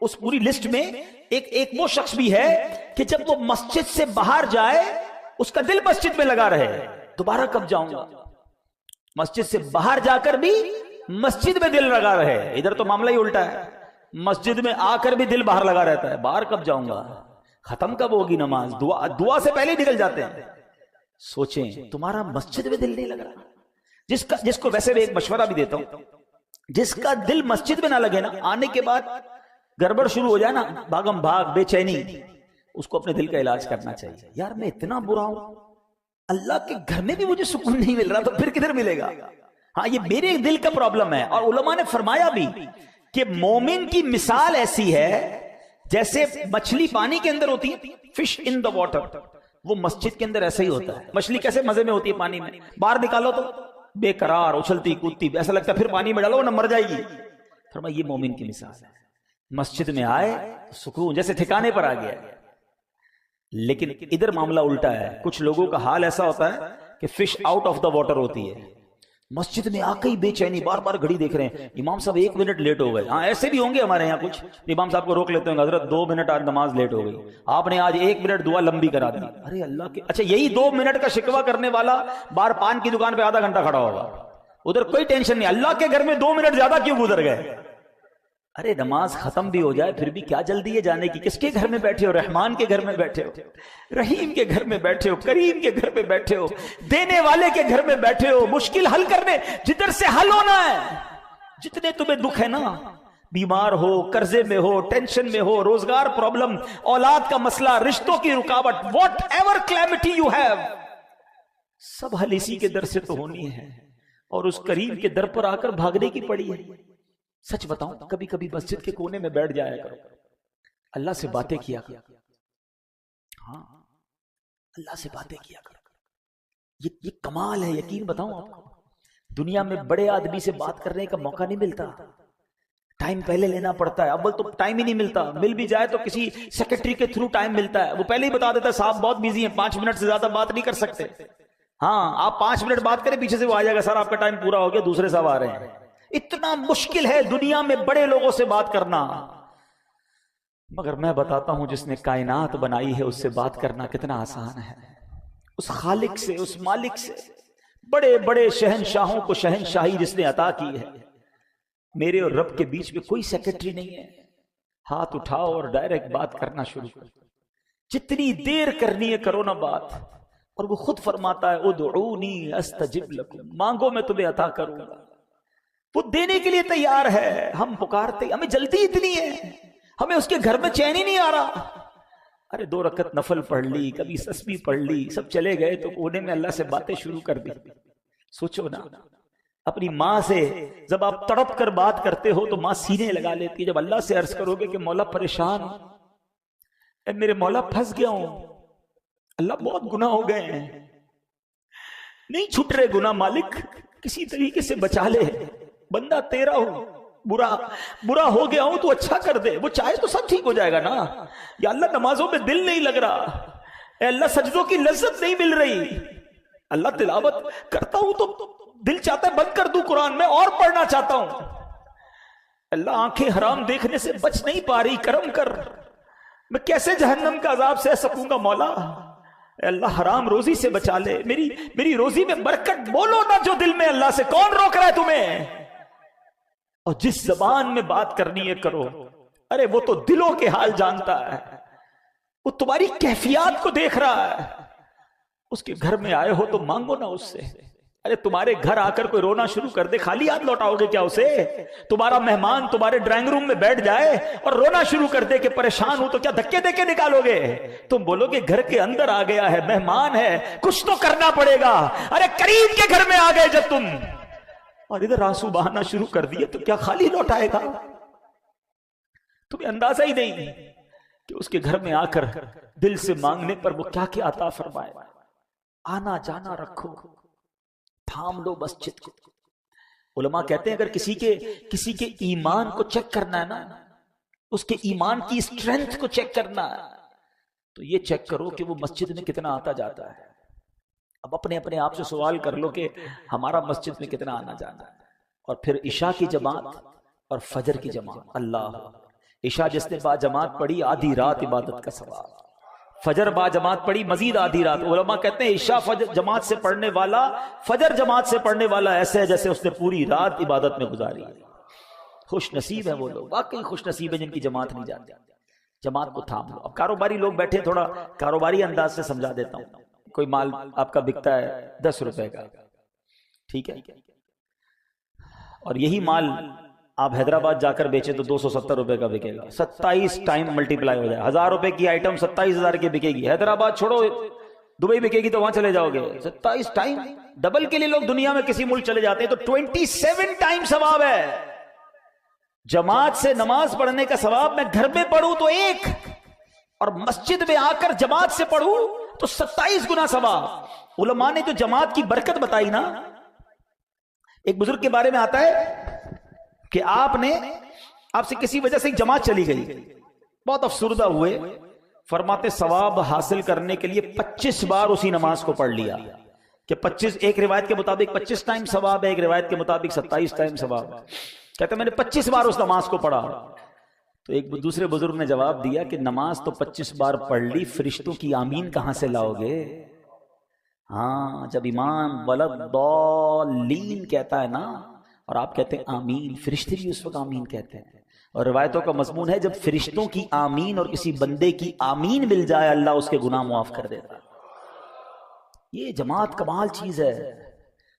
اس پوری لسٹ میں ایک وہ شخص بھی ہے کہ جب وہ مسجد سے باہر جائے اس کا دل مسجد میں لگا رہے، دوبارہ کب جاؤں گا۔ مسجد سے باہر جا کر بھی مسجد میں دل لگا رہے، ادھر تو معاملہ ہی الٹا ہے، مسجد میں آ کر بھی دل باہر لگا رہتا ہے، باہر کب جاؤں گا، ختم کب ہوگی نماز، دعا سے پہلے ہی نکل جاتے ہیں۔ سوچیں تمہارا مسجد میں دل نہیں لگ رہا، جس کو ویسے میں ایک مشورہ بھی دیتا ہوں، جس کا دل مسجد میں نہ لگے نا، آنے کے بعد گڑبڑ شروع ہو جائے نا، بھاگم بھاگ بے چینی، اس کو اپنے دل کا علاج کرنا چاہیے۔ یار میں اتنا برا ہوں، اللہ کے گھر میں بھی مجھے سکون نہیں مل رہا، تو پھر کدھر ملے گا؟ ہاں یہ میرے دل کا پرابلم ہے۔ اور علماء نے فرمایا بھی کہ مومن کی مثال ایسی ہے جیسے مچھلی پانی کے اندر ہوتی ہے، فش ان دا واٹر، وہ مسجد کے اندر ایسا ہی ہوتا ہے۔ مچھلی کیسے مزے میں ہوتی ہے پانی میں، باہر نکالو تو بے قرار اچھلتی کودتی، ایسا لگتا ہے پھر پانی میں ڈالو نہ مر جائے گی۔ فرمایا یہ مومن کی مثال ہے، مسجد میں آئے سکون جیسے ٹھکانے پر آ گیا۔ لیکن ادھر معاملہ الٹا ہے، کچھ لوگوں کا حال ایسا ہوتا ہے کہ fish out of the water ہوتی ہے، مسجد میں آ کے ہی بے چینی، بار بار گھڑی دیکھ رہے ہیں، امام صاحب 1 منٹ لیٹ ہو گئے۔ ہاں ایسے بھی ہوں گے ہمارے یہاں کچھ، امام صاحب کو روک لیتے ہیں، حضرت 2 منٹ آج نماز لیٹ ہو گئی، آپ نے آج 1 منٹ دعا لمبی کرا دی۔ ارے اللہ کے، اچھا یہی 2 منٹ کا شکوہ کرنے والا بار پان کی دکان پہ آدھا گھنٹہ کھڑا ہوگا، ادھر کوئی ٹینشن نہیں، اللہ کے گھر میں 2 منٹ زیادہ کیوں گزر گئے؟ ارے نماز ختم بھی ہو جائے پھر بھی کیا جلدی ہے جانے کی؟ کس کے گھر میں بیٹھے ہو؟ رحمان کے گھر میں بیٹھے ہو، رحیم کے گھر میں بیٹھے ہو، کریم کے گھر میں بیٹھے ہو، دینے والے کے گھر میں بیٹھے ہو، مشکل حل کرنے جدھر سے حل ہونا ہے۔ جتنے تمہیں دکھ ہے نا، بیمار ہو، قرضے میں ہو، ٹینشن میں ہو، روزگار پرابلم، اولاد کا مسئلہ، رشتوں کی رکاوٹ، whatever calamity you have, سب حل اسی کے در سے تو ہونی ہے، اور اس کریم کے در پر آ کر بھاگنے کی پڑی ہے۔ سچ بتاؤں کبھی کبھی مسجد کے کونے میں بیٹھ جایا کرو، اللہ سے باتیں کیا کرو، ہاں اللہ سے باتیں کیا کرو، یہ کمال ہے۔ یقین بتاؤں آپ کو، دنیا میں بڑے آدمی سے بات کرنے کا موقع نہیں ملتا، ٹائم پہلے لینا پڑتا ہے، اول تو ٹائم ہی نہیں ملتا، مل بھی جائے تو کسی سیکرٹری کے تھرو ٹائم ملتا ہے، وہ پہلے ہی بتا دیتا ہے صاحب بہت بیزی ہیں، 5 منٹ سے زیادہ بات نہیں کر سکتے۔ ہاں آپ 5 منٹ بات کریں، پیچھے سے وہ آ جائے گا سر آپ کا ٹائم پورا ہو گیا، دوسرے صاحب آ رہے ہیں۔ اتنا مشکل ہے دنیا میں بڑے لوگوں سے بات کرنا، مگر میں بتاتا ہوں جس نے کائنات بنائی ہے اس سے بات کرنا کتنا آسان ہے، اس خالق سے، اس مالک سے، بڑے بڑے شہنشاہوں کو شہنشاہی جس نے عطا کی ہے۔ میرے اور رب کے بیچ میں کوئی سیکرٹری نہیں ہے، ہاتھ اٹھاؤ اور ڈائریکٹ بات کرنا شروع کرو، جتنی دیر کرنی ہے کرو نا بات، اور وہ خود فرماتا ہے ادعونی استجب لکم، مانگو میں تمہیں عطا کروں گا، وہ دینے کے لیے تیار ہے۔ ہم پکارتے، ہمیں جلدی اتنی ہے، ہمیں اس کے گھر میں چین ہی نہیں آ رہا۔ ارے 2 رکعت نفل پڑھ لی، کبھی تسبیح پڑھ لی، سب چلے گئے تو کونے میں اللہ سے باتیں شروع کر دی۔ سوچو نا، اپنی ماں سے جب آپ تڑپ کر بات کرتے ہو تو ماں سینے لگا لیتی ہے، جب اللہ سے عرض کرو گے کہ مولا پریشان، اے میرے مولا پھنس گیا ہوں، اللہ بہت گناہ ہو گئے ہیں، نہیں چھٹ رہے گناہ، مالک کسی طریقے سے بچا لے، بندہ تیرا ہو، برا ہو گیا ہوں تو اچھا کر دے، وہ چاہے تو سب ٹھیک ہو جائے گا نا۔ یا اللہ نمازوں میں دل نہیں لگ رہا، اے اللہ سجدوں کی لذت نہیں مل رہی، اللہ تلاوت کرتا ہوں تو دل چاہتا ہے بند کر دوں قرآن میں اور پڑھنا چاہتا ہوں، اللہ آنکھیں حرام دیکھنے سے بچ نہیں پا رہی، کرم کر، میں کیسے جہنم کا عذاب سہ سکوں گا مولا، اے اللہ حرام روزی سے بچا لے، میری روزی میں برکت بولو نا جو دل میں اللہ سے، کون روک رہا ہے تمہیں؟ اور جس زبان میں بات کرنی ہے کرو، ارے وہ تو دلوں کے حال جانتا ہے، وہ تمہاری کیفیات کو دیکھ رہا ہے. اس کے گھر میں آئے ہو تو مانگو نا اس سے. ارے تمہارے گھر آ کر کوئی رونا شروع کر دے, خالی ہاتھ لوٹاؤ گے کیا اسے؟ تمہارا مہمان تمہارے ڈرائنگ روم میں بیٹھ جائے اور رونا شروع کر دے کہ پریشان ہوں, تو کیا دھکے دے کے نکالو گے؟ تم بولو گے گھر کے اندر آ گیا ہے, مہمان ہے, کچھ تو کرنا پڑے گا. ارے کریم کے گھر میں آ گئے جب تم اور ادھر آنسو بہانا شروع کر دیے تو کیا خالی لوٹائے گا؟ تمہیں اندازہ ہی نہیں کہ اس کے گھر میں آ کر دل سے مانگنے پر وہ کیا کیا عطا فرمائے. آنا جانا رکھو, تھام لو مسجد کو. علماء کہتے ہیں اگر کسی کے ایمان کو چیک کرنا ہے نا, اس کے ایمان کی اسٹرینتھ کو چیک کرنا ہے, تو یہ چیک کرو کہ وہ مسجد میں کتنا آتا جاتا ہے. اب اپنے آپ سے سوال کر لو کہ ہمارا مسجد میں کتنا آنا جانا ہے. اور پھر عشاء کی جماعت اور فجر کی جماعت. اللہ, عشاء جس نے با جماعت پڑھی آدھی رات عبادت کا ثواب, فجر با جماعت پڑھی مزید آدھی رات. علماء کہتے ہیں عشاء فجر جماعت سے پڑھنے والا, فجر جماعت سے پڑھنے والا ایسے ہے جیسے اس نے پوری رات عبادت میں گزاری. خوش نصیب ہے وہ لوگ, واقعی خوش نصیب ہے جن کی جماعت نہیں جاتی. جماعت کو تھام لو. اب کاروباری لوگ بیٹھے, تھوڑا کاروباری انداز سے سمجھا دیتا ہوں. کوئی مال آپ کا بکتا ہے 10 روپے کا, ٹھیک ہے, اور یہی مال آپ حیدرآباد جا کر بیچے تو 270 روپے کا بکے گا. 27 ٹائم ملٹیپلائی ہو جائے, 1000 روپے کی آئٹم 27,000 کی بکے گی. حیدرآباد چھوڑو, دبئی بکے گی تو وہاں چلے جاؤ گے. 27 ٹائم, ڈبل کے لیے لوگ دنیا میں کسی ملک چلے جاتے ہیں, تو 27 ٹائم ثواب ہے. جماعت سے نماز پڑھنے کا ثواب میں گھر میں پڑھوں تو 1, اور مسجد میں آ کر جماعت سے پڑھوں تو 27 گنا ثواب. علماء نے جو جماعت کی برکت بتائی نا, ایک بزرگ کے بارے میں آتا ہے کہ آپ سے کسی وجہ سے ایک جماعت چلی گئی, بہت افسردہ ہوئے. فرماتے ثواب حاصل کرنے کے لیے 25 بار اسی نماز کو پڑھ لیا, کہ 25, ایک روایت کے مطابق 25 ٹائم ثواب ہے, ایک روایت کے مطابق 27 ٹائم ثواب ہے. کہتے میں نے 25 بار اس نماز کو پڑھا. تو ایک دوسرے بزرگ نے جواب دیا کہ نماز تو 25 بار پڑھ لی, فرشتوں کی آمین کہاں سے لاؤ گے؟ ہاں, جب امام ولضالین کہتا ہے نا, اور آپ کہتے ہیں آمین, فرشتے بھی اس وقت آمین کہتے ہیں. اور روایتوں کا مضمون ہے جب فرشتوں کی آمین اور کسی بندے کی آمین مل جائے, اللہ اس کے گناہ معاف کر دیتا. یہ جماعت کمال چیز ہے.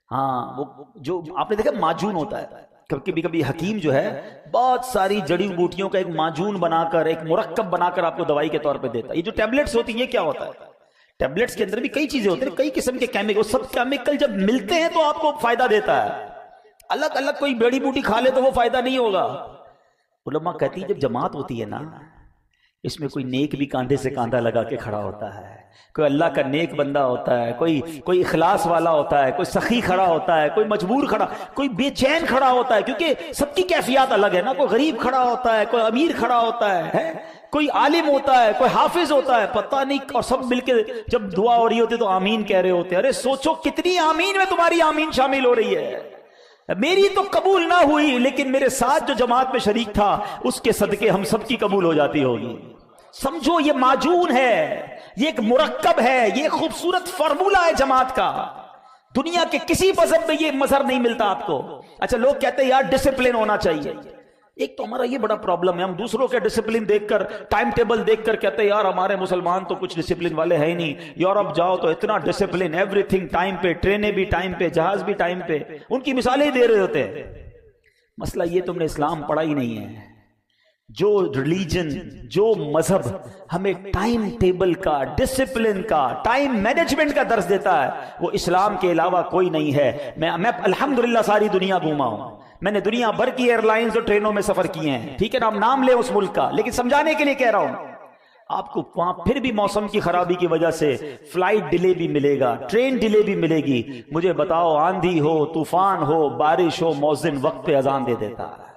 ہاں, وہ جو آپ نے دیکھا معجون ہوتا ہے, کبھی حکیم جو ہے بہت ساری جڑی بوٹیوں کا ایک معجون بنا کر, ایک مرکب بنا کر آپ کو دوائی کے طور پہ دیتا ہے. یہ جو ٹیبلٹس ہوتی ہیں, یہ کیا ہوتا ہے؟ ٹیبلٹس کے اندر بھی کئی چیزیں ہوتی ہیں, کئی قسم کے کیمیکل, وہ سب کیمیکل جب ملتے ہیں تو آپ کو فائدہ دیتا ہے. الگ الگ کوئی بیڑی بوٹی کھا لے تو وہ فائدہ نہیں ہوگا. علماء کہتی ہے جب جماعت ہوتی ہے نا, اس میں کوئی نیک بھی کاندھے سے کاندھا لگا کے کھڑا ہوتا ہے, کوئی اللہ کا نیک بندہ ہوتا ہے, کوئی اخلاص والا ہوتا ہے, کوئی سخی کھڑا ہوتا ہے, کوئی مجبور کھڑا, کوئی بے چین کھڑا ہوتا ہے, کیونکہ سب کی کیفیات الگ ہے نا. کوئی غریب کھڑا ہوتا ہے, کوئی امیر کھڑا ہوتا ہے, کوئی عالم ہوتا ہے, کوئی حافظ ہوتا ہے, پتہ نہیں, اور سب مل کے جب دعا ہو رہی ہوتی تو آمین کہہ رہے ہوتے. ارے سوچو کتنی آمین میں تمہاری آمین شامل ہو رہی ہے. میری تو قبول نہ ہوئی, لیکن میرے ساتھ جو جماعت میں شریک تھا اس کے صدقے ہم سب کی قبول ہو جاتی ہوگی. سمجھو یہ معجون ہے, یہ ایک مرکب ہے, یہ خوبصورت فارمولہ ہے جماعت کا. دنیا کے کسی مذہب میں یہ مظہر نہیں ملتا آپ کو. اچھا, لوگ کہتے ہیں یار ڈسپلن ہونا چاہیے. ایک تو ہمارا یہ بڑا پرابلم ہے, ہم دوسروں کے ڈسپلن دیکھ کر, ٹائم ٹیبل دیکھ کر کہتے ہیں یار ہمارے مسلمان تو کچھ ڈسپلن والے ہیں ہی نہیں. یورپ جاؤ تو اتنا ڈسپلن, ایوری تھنگ ٹائم پہ, ٹرینیں بھی ٹائم پہ, جہاز بھی ٹائم پہ, ان کی مثالیں دے رہے ہوتے ہیں. مسئلہ یہ تم نے اسلام پڑھا ہی نہیں ہے. جو ریلیجن, جو مذہب ہمیں ٹائم ٹیبل کا, ڈسپلن کا, ٹائم مینجمنٹ کا درس دیتا ہے, وہ اسلام کے علاوہ کوئی نہیں ہے. میں الحمدللہ ساری دنیا گھوما ہوں, میں نے دنیا بھر کی ایئر لائنز اور ٹرینوں میں سفر کیے ہیں, ٹھیک ہے نا, نام لیں اس ملک کا, لیکن سمجھانے کے لیے کہہ رہا ہوں. آپ کو وہاں پھر بھی موسم کی خرابی کی وجہ سے فلائٹ ڈیلے بھی ملے گا, ٹرین ڈیلے بھی ملے گی. مجھے بتاؤ, آندھی ہو, طوفان ہو, بارش ہو, مؤذن وقت پہ اذان دے دیتا ہے.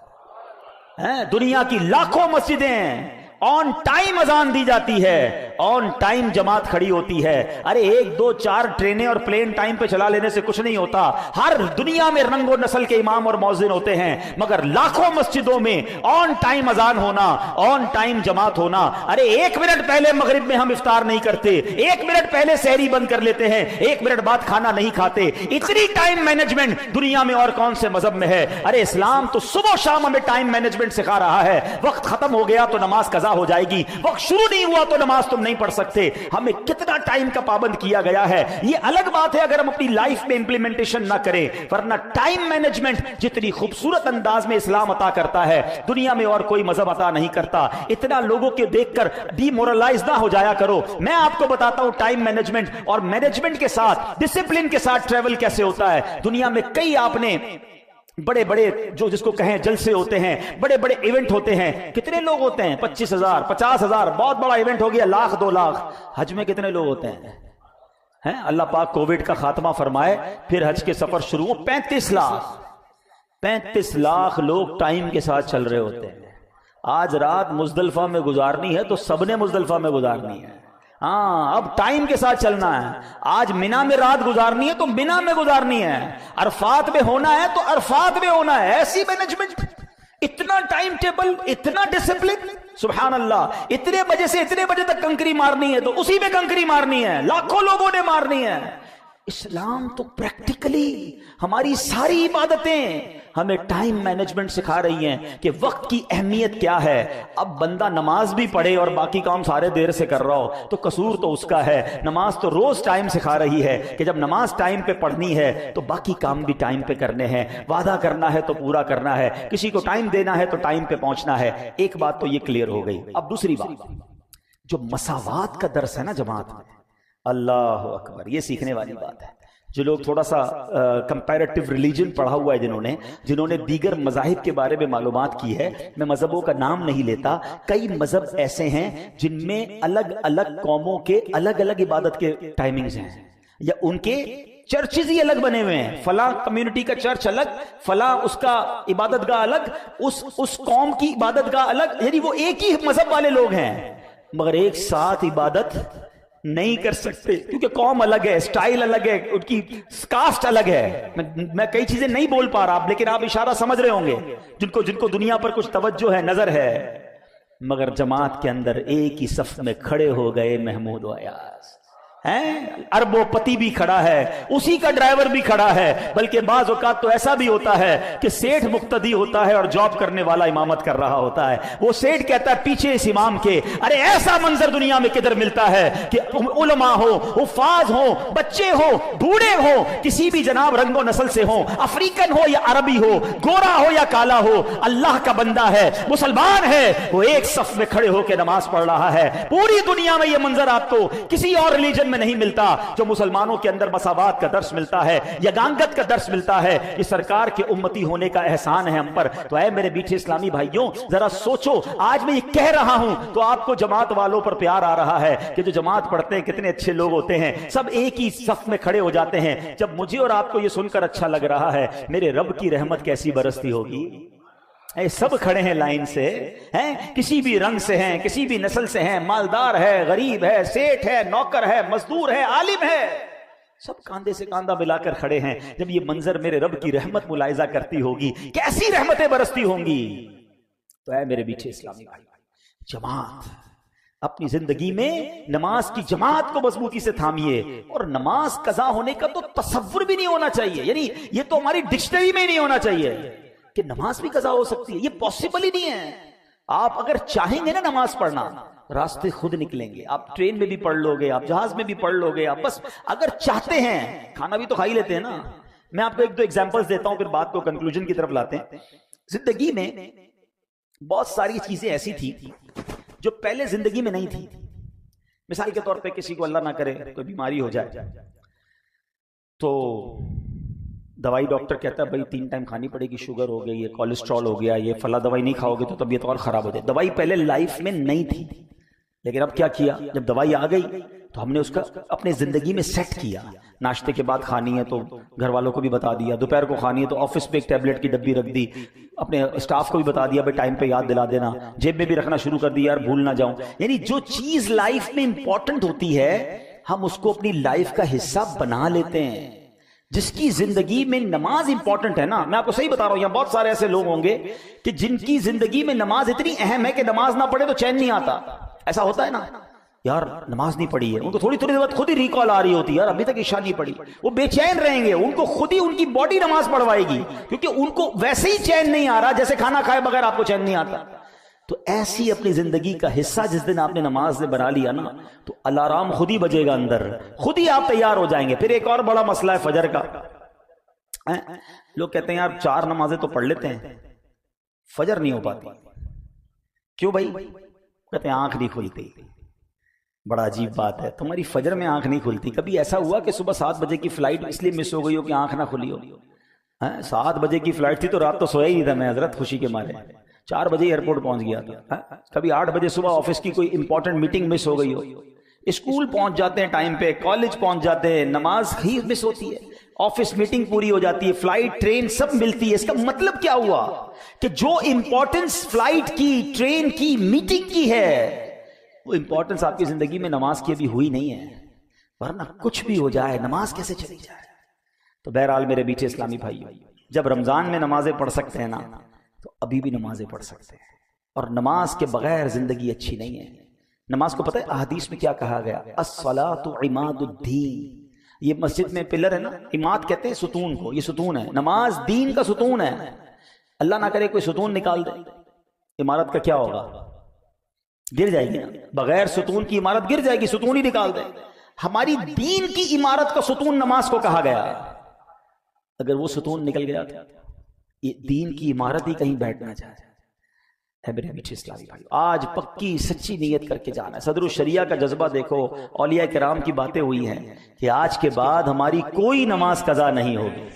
دنیا کی لاکھوں مسجدیں آن ٹائم اذان دی جاتی ہے, آن ٹائم جماعت کھڑی ہوتی ہے. ارے 1 2 4 ٹرینیں اور پلین ٹائم پہ چلا لینے سے کچھ نہیں ہوتا. ہر دنیا میں رنگ و نسل کے امام اور مؤذن ہوتے ہیں, مگر لاکھوں مسجدوں میں آن ٹائم اذان ہونا, آن ٹائم جماعت ہونا. ارے 1 منٹ پہلے مغرب میں ہم افطار نہیں کرتے, 1 منٹ پہلے سحری بند کر لیتے ہیں, 1 منٹ بعد کھانا نہیں کھاتے. اتنی ٹائم مینجمنٹ دنیا میں اور کون سے مذہب میں ہے؟ ارے اسلام تو صبح و شام ہمیں ٹائم مینجمنٹ سکھا رہا ہے. وقت ختم ہو گیا تو نماز قضا قضا ہو جائے گی. وقت شروع نہیں ہوا تو نماز تم نہیں پڑھ سکتے. ہمیں کتنا ٹائم کا پابند کیا گیا ہے. یہ الگ بات ہے اگر ہم اپنی لائف میں امپلیمنٹیشن نہ کریں, ورنہ ٹائم مینجمنٹ جتنی خوبصورت انداز میں اسلام عطا کرتا ہے دنیا میں اور کوئی مذہب عطا نہیں کرتا. اتنا لوگوں کے دیکھ کر ڈی مورلائز نہ ہو جایا کرو. میں آپ کو بتاتا ہوں ٹائم مینجمنٹ اور مینجمنٹ کے ساتھ ڈسپلن کے ساتھ ٹریول کیسے ہوتا ہے. دنیا میں کئی آپ نے بڑے بڑے جو جس کو کہیں جلسے ہوتے ہیں, بڑے بڑے ایونٹ ہوتے ہیں. کتنے لوگ ہوتے ہیں؟ 25,000 50,000. بہت بڑا ایونٹ ہو گیا, 1,00,000 2,00,000. حج میں کتنے لوگ ہوتے ہیں؟ اللہ پاک کووڈ کا خاتمہ فرمائے, پھر حج کے سفر شروع ہو, 35 لاکھ 35 لاکھ لوگ ٹائم کے ساتھ چل رہے ہوتے ہیں. آج رات مزدلفہ میں گزارنی ہے تو سب نے مزدلفہ میں گزارنی ہے. اب ٹائم کے ساتھ چلنا ہے. آج مینا میں رات گزارنی ہے تو مینا میں گزارنی ہے. عرفات میں ہونا ہے تو عرفات میں ہونا ہے. ایسی مینجمنٹ, اتنا ٹائم ٹیبل, اتنا ڈسپلن, سبحان اللہ. اتنے بجے سے اتنے بجے تک کنکری مارنی ہے تو اسی میں کنکری مارنی ہے. لاکھوں لوگوں نے مارنی ہے. اسلام تو پریکٹیکلی ہماری ساری عبادتیں ہمیں ٹائم مینجمنٹ سکھا رہی ہیں کہ وقت کی اہمیت کیا ہے. اب بندہ نماز بھی پڑھے اور باقی کام سارے دیر سے کر رہا ہو تو قصور تو اس کا ہے. نماز تو روز ٹائم سکھا رہی ہے کہ جب نماز ٹائم پہ پڑھنی ہے تو باقی کام بھی ٹائم پہ کرنے ہیں. وعدہ کرنا ہے تو پورا کرنا ہے. کسی کو ٹائم دینا ہے تو ٹائم پہ پہنچنا ہے. ایک بات تو یہ کلیئر ہو گئی. اب دوسری بات, جو مساوات کا درس ہے نا جماعت میں, اللہ اکبر, یہ سیکھنے والی بات ہے. جو لوگ تھوڑا سا کمپیریٹیو ریلیجن پڑھا ہوا ہے, جنہوں نے دیگر مذاہب کے بارے میں معلومات کی ہے, میں مذہبوں کا نام نہیں لیتا, کئی مذہب ایسے ہیں جن میں الگ الگ قوموں کے الگ الگ عبادت کے ٹائمنگز ہیں, یا ان کے چرچز ہی الگ بنے ہوئے ہیں. فلاں کمیونٹی کا چرچ الگ, فلاں اس کا عبادت گاہ الگ, اس قوم کی عبادت گاہ الگ. یعنی وہ ایک ہی مذہب والے لوگ ہیں مگر ایک ساتھ عبادت نہیں کر سکتے کیونکہ قوم الگ ہے, سٹائل الگ ہے, ان کی کاسٹ الگ ہے. میں کئی چیزیں نہیں بول پا رہا, لیکن آپ اشارہ سمجھ رہے ہوں گے. جن کو دنیا پر کچھ توجہ ہے, نظر ہے, مگر جماعت کے اندر ایک ہی صف میں کھڑے ہو گئے محمود و ایاز. اربوں پتی بھی کھڑا ہے, اسی کا ڈرائیور بھی کھڑا ہے. بلکہ بعض اوقات تو ایسا بھی ہوتا ہے کہ سیٹھ مقتدی ہوتا ہے اور جاب کرنے والا امامت کر رہا ہوتا ہے. وہ سیٹھ کہتا ہے پیچھے اس امام کے, ارے ایسا منظر دنیا میں کدھر ملتا ہے کہ علماء ہو, حفاظ ہو, بچے ہو, بوڑھے ہو, کسی بھی جناب رنگ و نسل سے ہو, افریقن ہو یا عربی ہو, گورا ہو یا کالا ہو, اللہ کا بندہ ہے, مسلمان ہے, وہ ایک صف میں کھڑے ہو کے نماز پڑھ رہا ہے. پوری دنیا میں یہ منظر آپ کو کسی اور ریلیجن میں نہیں ملتا. جو مسلمانوں کے اندر مساوات کا درس ملتا ہے, یگانگت کا درس ملتا ہے, یہ سرکار کے امتی ہونے کا احسان ہے ہم پر. تو اے میرے میٹھے اسلامی بھائیوں, ذرا سوچو, آج میں یہ کہہ رہا ہوں تو آپ کو جماعت والوں پر پیار آ رہا ہے کہ جو جماعت پڑھتے ہیں کتنے اچھے لوگ ہوتے ہیں, سب ایک ہی صف میں کھڑے ہو جاتے ہیں. جب مجھے اور آپ کو یہ سن کر اچھا لگ رہا ہے, میرے رب کی رحمت کیسی برستی ہوگی. سب کھڑے ہیں لائن سے, ہیں کسی بھی رنگ سے ہیں, کسی بھی نسل سے ہیں, مالدار ہے, غریب ہے, سیٹھ ہے, نوکر ہے, مزدور ہے, عالم ہے, سب کاندھے سے کاندھا ملا کر کھڑے ہیں. جب یہ منظر میرے رب کی رحمت ملاحظہ کرتی ہوگی, کیسی رحمتیں برستی ہوں گی. تو اے میرے میٹھے اسلامی بھائی, جماعت اپنی زندگی میں نماز کی جماعت کو مضبوطی سے تھامیے. اور نماز قضا ہونے کا تو تصور بھی نہیں ہونا چاہیے, یعنی یہ تو ہماری ڈکشنری میں نہیں ہونا چاہیے کہ نماز بھی قضا ہو سکتی ہے. یہ پاسبل ہی نہیں ہے. آپ اگر چاہیں گے نا نماز پڑھنا, راستے خود نکلیں گے. آپ ٹرین میں بھی پڑھ لو گے, آپ جہاز میں بھی پڑھ لو گے, آپ بس اگر چاہتے ہیں. کھانا بھی تو کھا ہی لیتے ہیں نا. میں آپ کو ایک دو ایگزامپلز دیتا ہوں, پھر بات کو کنکلوژن کی طرف لاتے ہیں. زندگی میں بہت ساری چیزیں ایسی تھی جو پہلے زندگی میں نہیں تھی. مثال کے طور پہ کسی کو اللہ نہ کرے کوئی بیماری ہو جائے تو دوائی ڈاکٹر کہتا ہے بھائی 3 ٹائم کھانی پڑے گی, شوگر ہو گئی, یہ کولیسٹرول ہو گیا, یہ فلاں دوائی نہیں کھاؤ گے تو طبیعت اور خراب ہو جائے. دوائی پہلے لائف میں نہیں تھی, لیکن اب کیا کیا, جب دوائی آ گئی تو ہم نے اس کا اپنے زندگی میں سیٹ کیا. ناشتے کے بعد کھانی ہے تو گھر والوں کو بھی بتا دیا, دوپہر کو کھانی ہے تو آفس میں ایک ٹیبلٹ کی ڈبی رکھ دی, اپنے اسٹاف کو بھی بتا دیا بھائی ٹائم پہ یاد دلا دینا, جیب میں بھی رکھنا شروع کر دیا, یار بھول نہ جاؤں. یعنی جو چیز لائف میں امپورٹنٹ ہوتی ہے ہم اس کو اپنی لائف کا حصہ بنا لیتے ہیں. جس کی زندگی میں نماز امپورٹنٹ ہے نا, میں آپ کو صحیح بتا رہا ہوں, یہاں بہت سارے ایسے لوگ ہوں گے کہ جن کی زندگی میں نماز اتنی اہم ہے کہ نماز نہ پڑھے تو چین نہیں آتا. ایسا ہوتا ہے نا, یار نماز نہیں پڑھی ہے, ان کو تھوڑی تھوڑی دیر بعد خود ہی ریکال آ رہی ہوتی ہے, یار ابھی تک عشاء نہیں پڑھی. وہ بے چین رہیں گے, ان کو خود ہی ان کی باڈی نماز پڑھوائے گی, کیونکہ ان کو ویسے ہی چین نہیں آ رہا جیسے کھانا کھائے بغیر آپ کو چین نہیں آتا. تو ایسی اپنی زندگی کا حصہ جس دن آپ نے نماز نے بنا لیا نا تو الارام خود ہی بجے گا اندر، خود ہی آپ تیار ہو جائیں گے. پھر ایک اور بڑا مسئلہ ہے فجر کا. لوگ کہتے ہیں یار 4 نمازیں تو پڑھ لیتے ہیں، فجر نہیں ہو پاتی. کیوں بھائی؟ کہتے ہیں آنکھ نہیں کھلتی. بڑا عجیب بات ہے، تمہاری فجر میں آنکھ نہیں کھلتی. کبھی ایسا ہوا کہ صبح 7 بجے کی فلائٹ اس لیے مس ہو گئی ہو کہ آنکھ نہ کھلی ہو؟ 7 بجے کی فلائٹ تھی تو رات تو سویا ہی نہیں تھا میں حضرت، خوشی کے مارے 4 بجے ایئرپورٹ پہنچ گیا تھا. کبھی 8 بجے صبح آفس کی کوئی امپورٹنٹ میٹنگ مس ہو گئی ہو؟ اسکول پہنچ جاتے ہیں ٹائم پہ، کالج پہنچ جاتے ہیں، نماز ہی مس ہوتی ہے، آفس میٹنگ پوری ہو جاتی ہے، فلائٹ ٹرین سب ملتی ہے. اس کا مطلب کیا ہوا کہ جو امپورٹنس فلائٹ کی، ٹرین کی، میٹنگ کی ہے، وہ امپورٹنس آپ کی زندگی میں نماز کی ابھی ہوئی نہیں ہے. ورنہ کچھ بھی ہو جائے نماز کیسے چلی جائے. تو بہرحال میرے میٹھے اسلامی بھائیو، جب رمضان میں نمازیں پڑھ سکتے ہیں نا تو ابھی بھی نمازیں پڑھ سکتے ہیں. اور نماز کے بغیر زندگی اچھی نہیں ہے. نماز کو پتہ ہے احادیث میں کیا کہا گیا؟ الصلاۃ عماد الدین. یہ مسجد میں پلر ہے نا، عماد کہتے ہیں ستون کو، یہ ستون ہے. نماز دین کا ستون ہے. اللہ نہ کرے کوئی ستون نکال دے، عمارت کا کیا ہوگا؟ گر جائے گی نا. بغیر ستون کی عمارت گر جائے گی، ستون ہی نکال دے. ہماری دین کی عمارت کا ستون نماز کو کہا گیا ہے. اگر وہ ستون نکل گیا تو یہ دین کی عمارت ہی کہیں بیٹھ نہ جائے. ہے میرے میٹھے اسلامی بھائی، آج پکی سچی نیت کر کے جانا ہے. صدر الشریعہ کا جذبہ دیکھو، اولیاء کرام کی باتیں ہوئی ہیں کہ آج کے بعد ہماری کوئی نماز قضا نہیں ہوگی.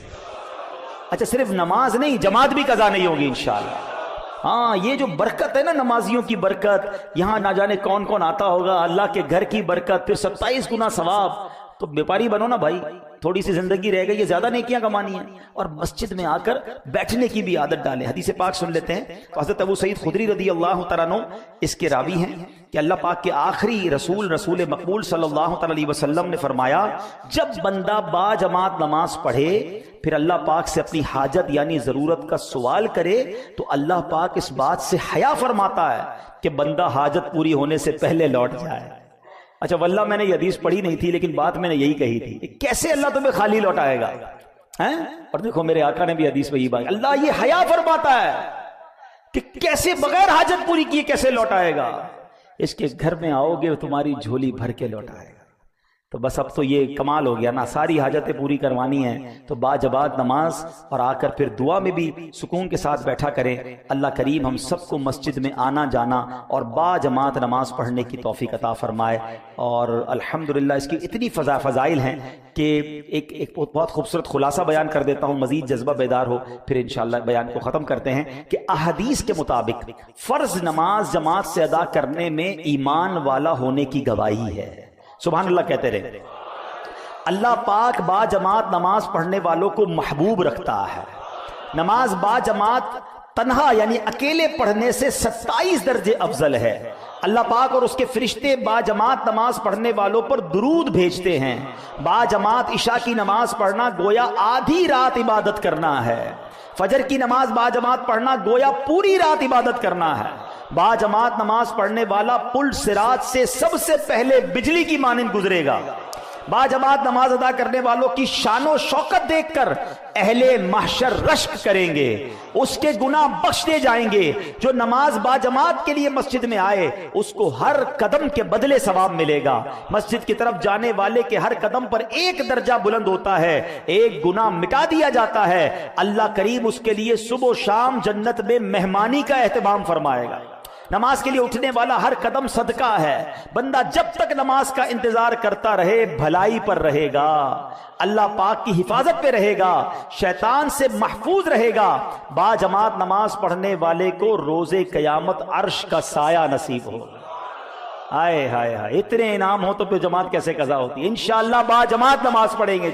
اچھا صرف نماز نہیں، جماعت بھی قضا نہیں ہوگی انشاءاللہ. ہاں یہ جو برکت ہے نا، نمازیوں کی برکت، یہاں نہ جانے کون کون آتا ہوگا، اللہ کے گھر کی برکت، پھر 27 گنا ثواب. تو بیپاری بنو نا بھائی، تھوڑی سی زندگی رہ گئی، یہ زیادہ نیکیاں کمانی ہیں. اور مسجد میں آ کر بیٹھنے کی بھی عادت ڈالیں. حدیث پاک سن لیتے ہیں. تو حضرت ابو سعید خدری رضی اللہ تعالیٰ عنہ اس کے راوی ہیں کہ اللہ پاک کے آخری رسول مقبول صلی اللہ تعالی علیہ وسلم نے فرمایا، جب بندہ با جماعت نماز پڑھے پھر اللہ پاک سے اپنی حاجت یعنی ضرورت کا سوال کرے تو اللہ پاک اس بات سے حیا فرماتا ہے کہ بندہ حاجت پوری ہونے سے پہلے لوٹ جائے. اچھا واللہ میں نے یہ حدیث پڑھی نہیں تھی، لیکن بات میں نے یہی کہی تھی، کیسے اللہ تمہیں خالی لوٹائے گا. اور دیکھو میرے آقا نے بھی حدیث میں یہ بات، اللہ یہ حیا فرماتا ہے کہ کیسے بغیر حاجت پوری کیے کیسے لوٹائے گا. اس کے گھر میں آؤ گے تمہاری جھولی بھر کے لوٹائے گا. تو بس اب تو یہ کمال ہو گیا نا، ساری حاجتیں پوری کروانی ہیں تو با جماعت نماز اور آ کر پھر دعا میں بھی سکون کے ساتھ بیٹھا کریں. اللہ کریم ہم سب کو مسجد میں آنا جانا اور با جماعت نماز پڑھنے کی توفیق عطا فرمائے. اور الحمدللہ اس کی اتنی فضائل ہیں کہ ایک بہت خوبصورت خلاصہ بیان کر دیتا ہوں، مزید جذبہ بیدار ہو پھر انشاءاللہ بیان کو ختم کرتے ہیں. کہ احادیث کے مطابق فرض نماز جماعت سے ادا کرنے میں ایمان والا ہونے کی گواہی ہے. سبحان اللہ کہتے رہے. اللہ پاک با جماعت نماز پڑھنے والوں کو محبوب رکھتا ہے. نماز با جماعت تنہا یعنی اکیلے پڑھنے سے 27 درجے افضل ہے. اللہ پاک اور اس کے فرشتے با جماعت نماز پڑھنے والوں پر درود بھیجتے ہیں. با جماعت عشاء کی نماز پڑھنا گویا آدھی رات عبادت کرنا ہے. فجر کی نماز با جماعت پڑھنا گویا پوری رات عبادت کرنا ہے. با جماعت نماز پڑھنے والا پل صراط سے سب سے پہلے بجلی کی مانند گزرے گا. با جماعت نماز ادا کرنے والوں کی شان و شوکت دیکھ کر اہل محشر رشک کریں گے، اس کے گناہ بخش دیے جائیں گے. جو نماز با جماعت کے لیے مسجد میں آئے اس کو ہر قدم کے بدلے ثواب ملے گا. مسجد کی طرف جانے والے کے ہر قدم پر 1 درجہ بلند ہوتا ہے، 1 گناہ مٹا دیا جاتا ہے. اللہ کریم اس کے لیے صبح و شام جنت میں مہمانی کا اہتمام فرمائے گا. نماز کے لیے اٹھنے والا ہر قدم صدقہ ہے. بندہ جب تک نماز کا انتظار کرتا رہے بھلائی پر رہے گا، اللہ پاک کی حفاظت پہ رہے گا، شیطان سے محفوظ رہے گا. با جماعت نماز پڑھنے والے کو روز قیامت عرش کا سایہ نصیب ہو. ہائے ہائے ہائے، اتنے انعام ہو تو پھر جماعت کیسے قضا ہوتی ہے. انشاءاللہ با جماعت نماز پڑھیں گے.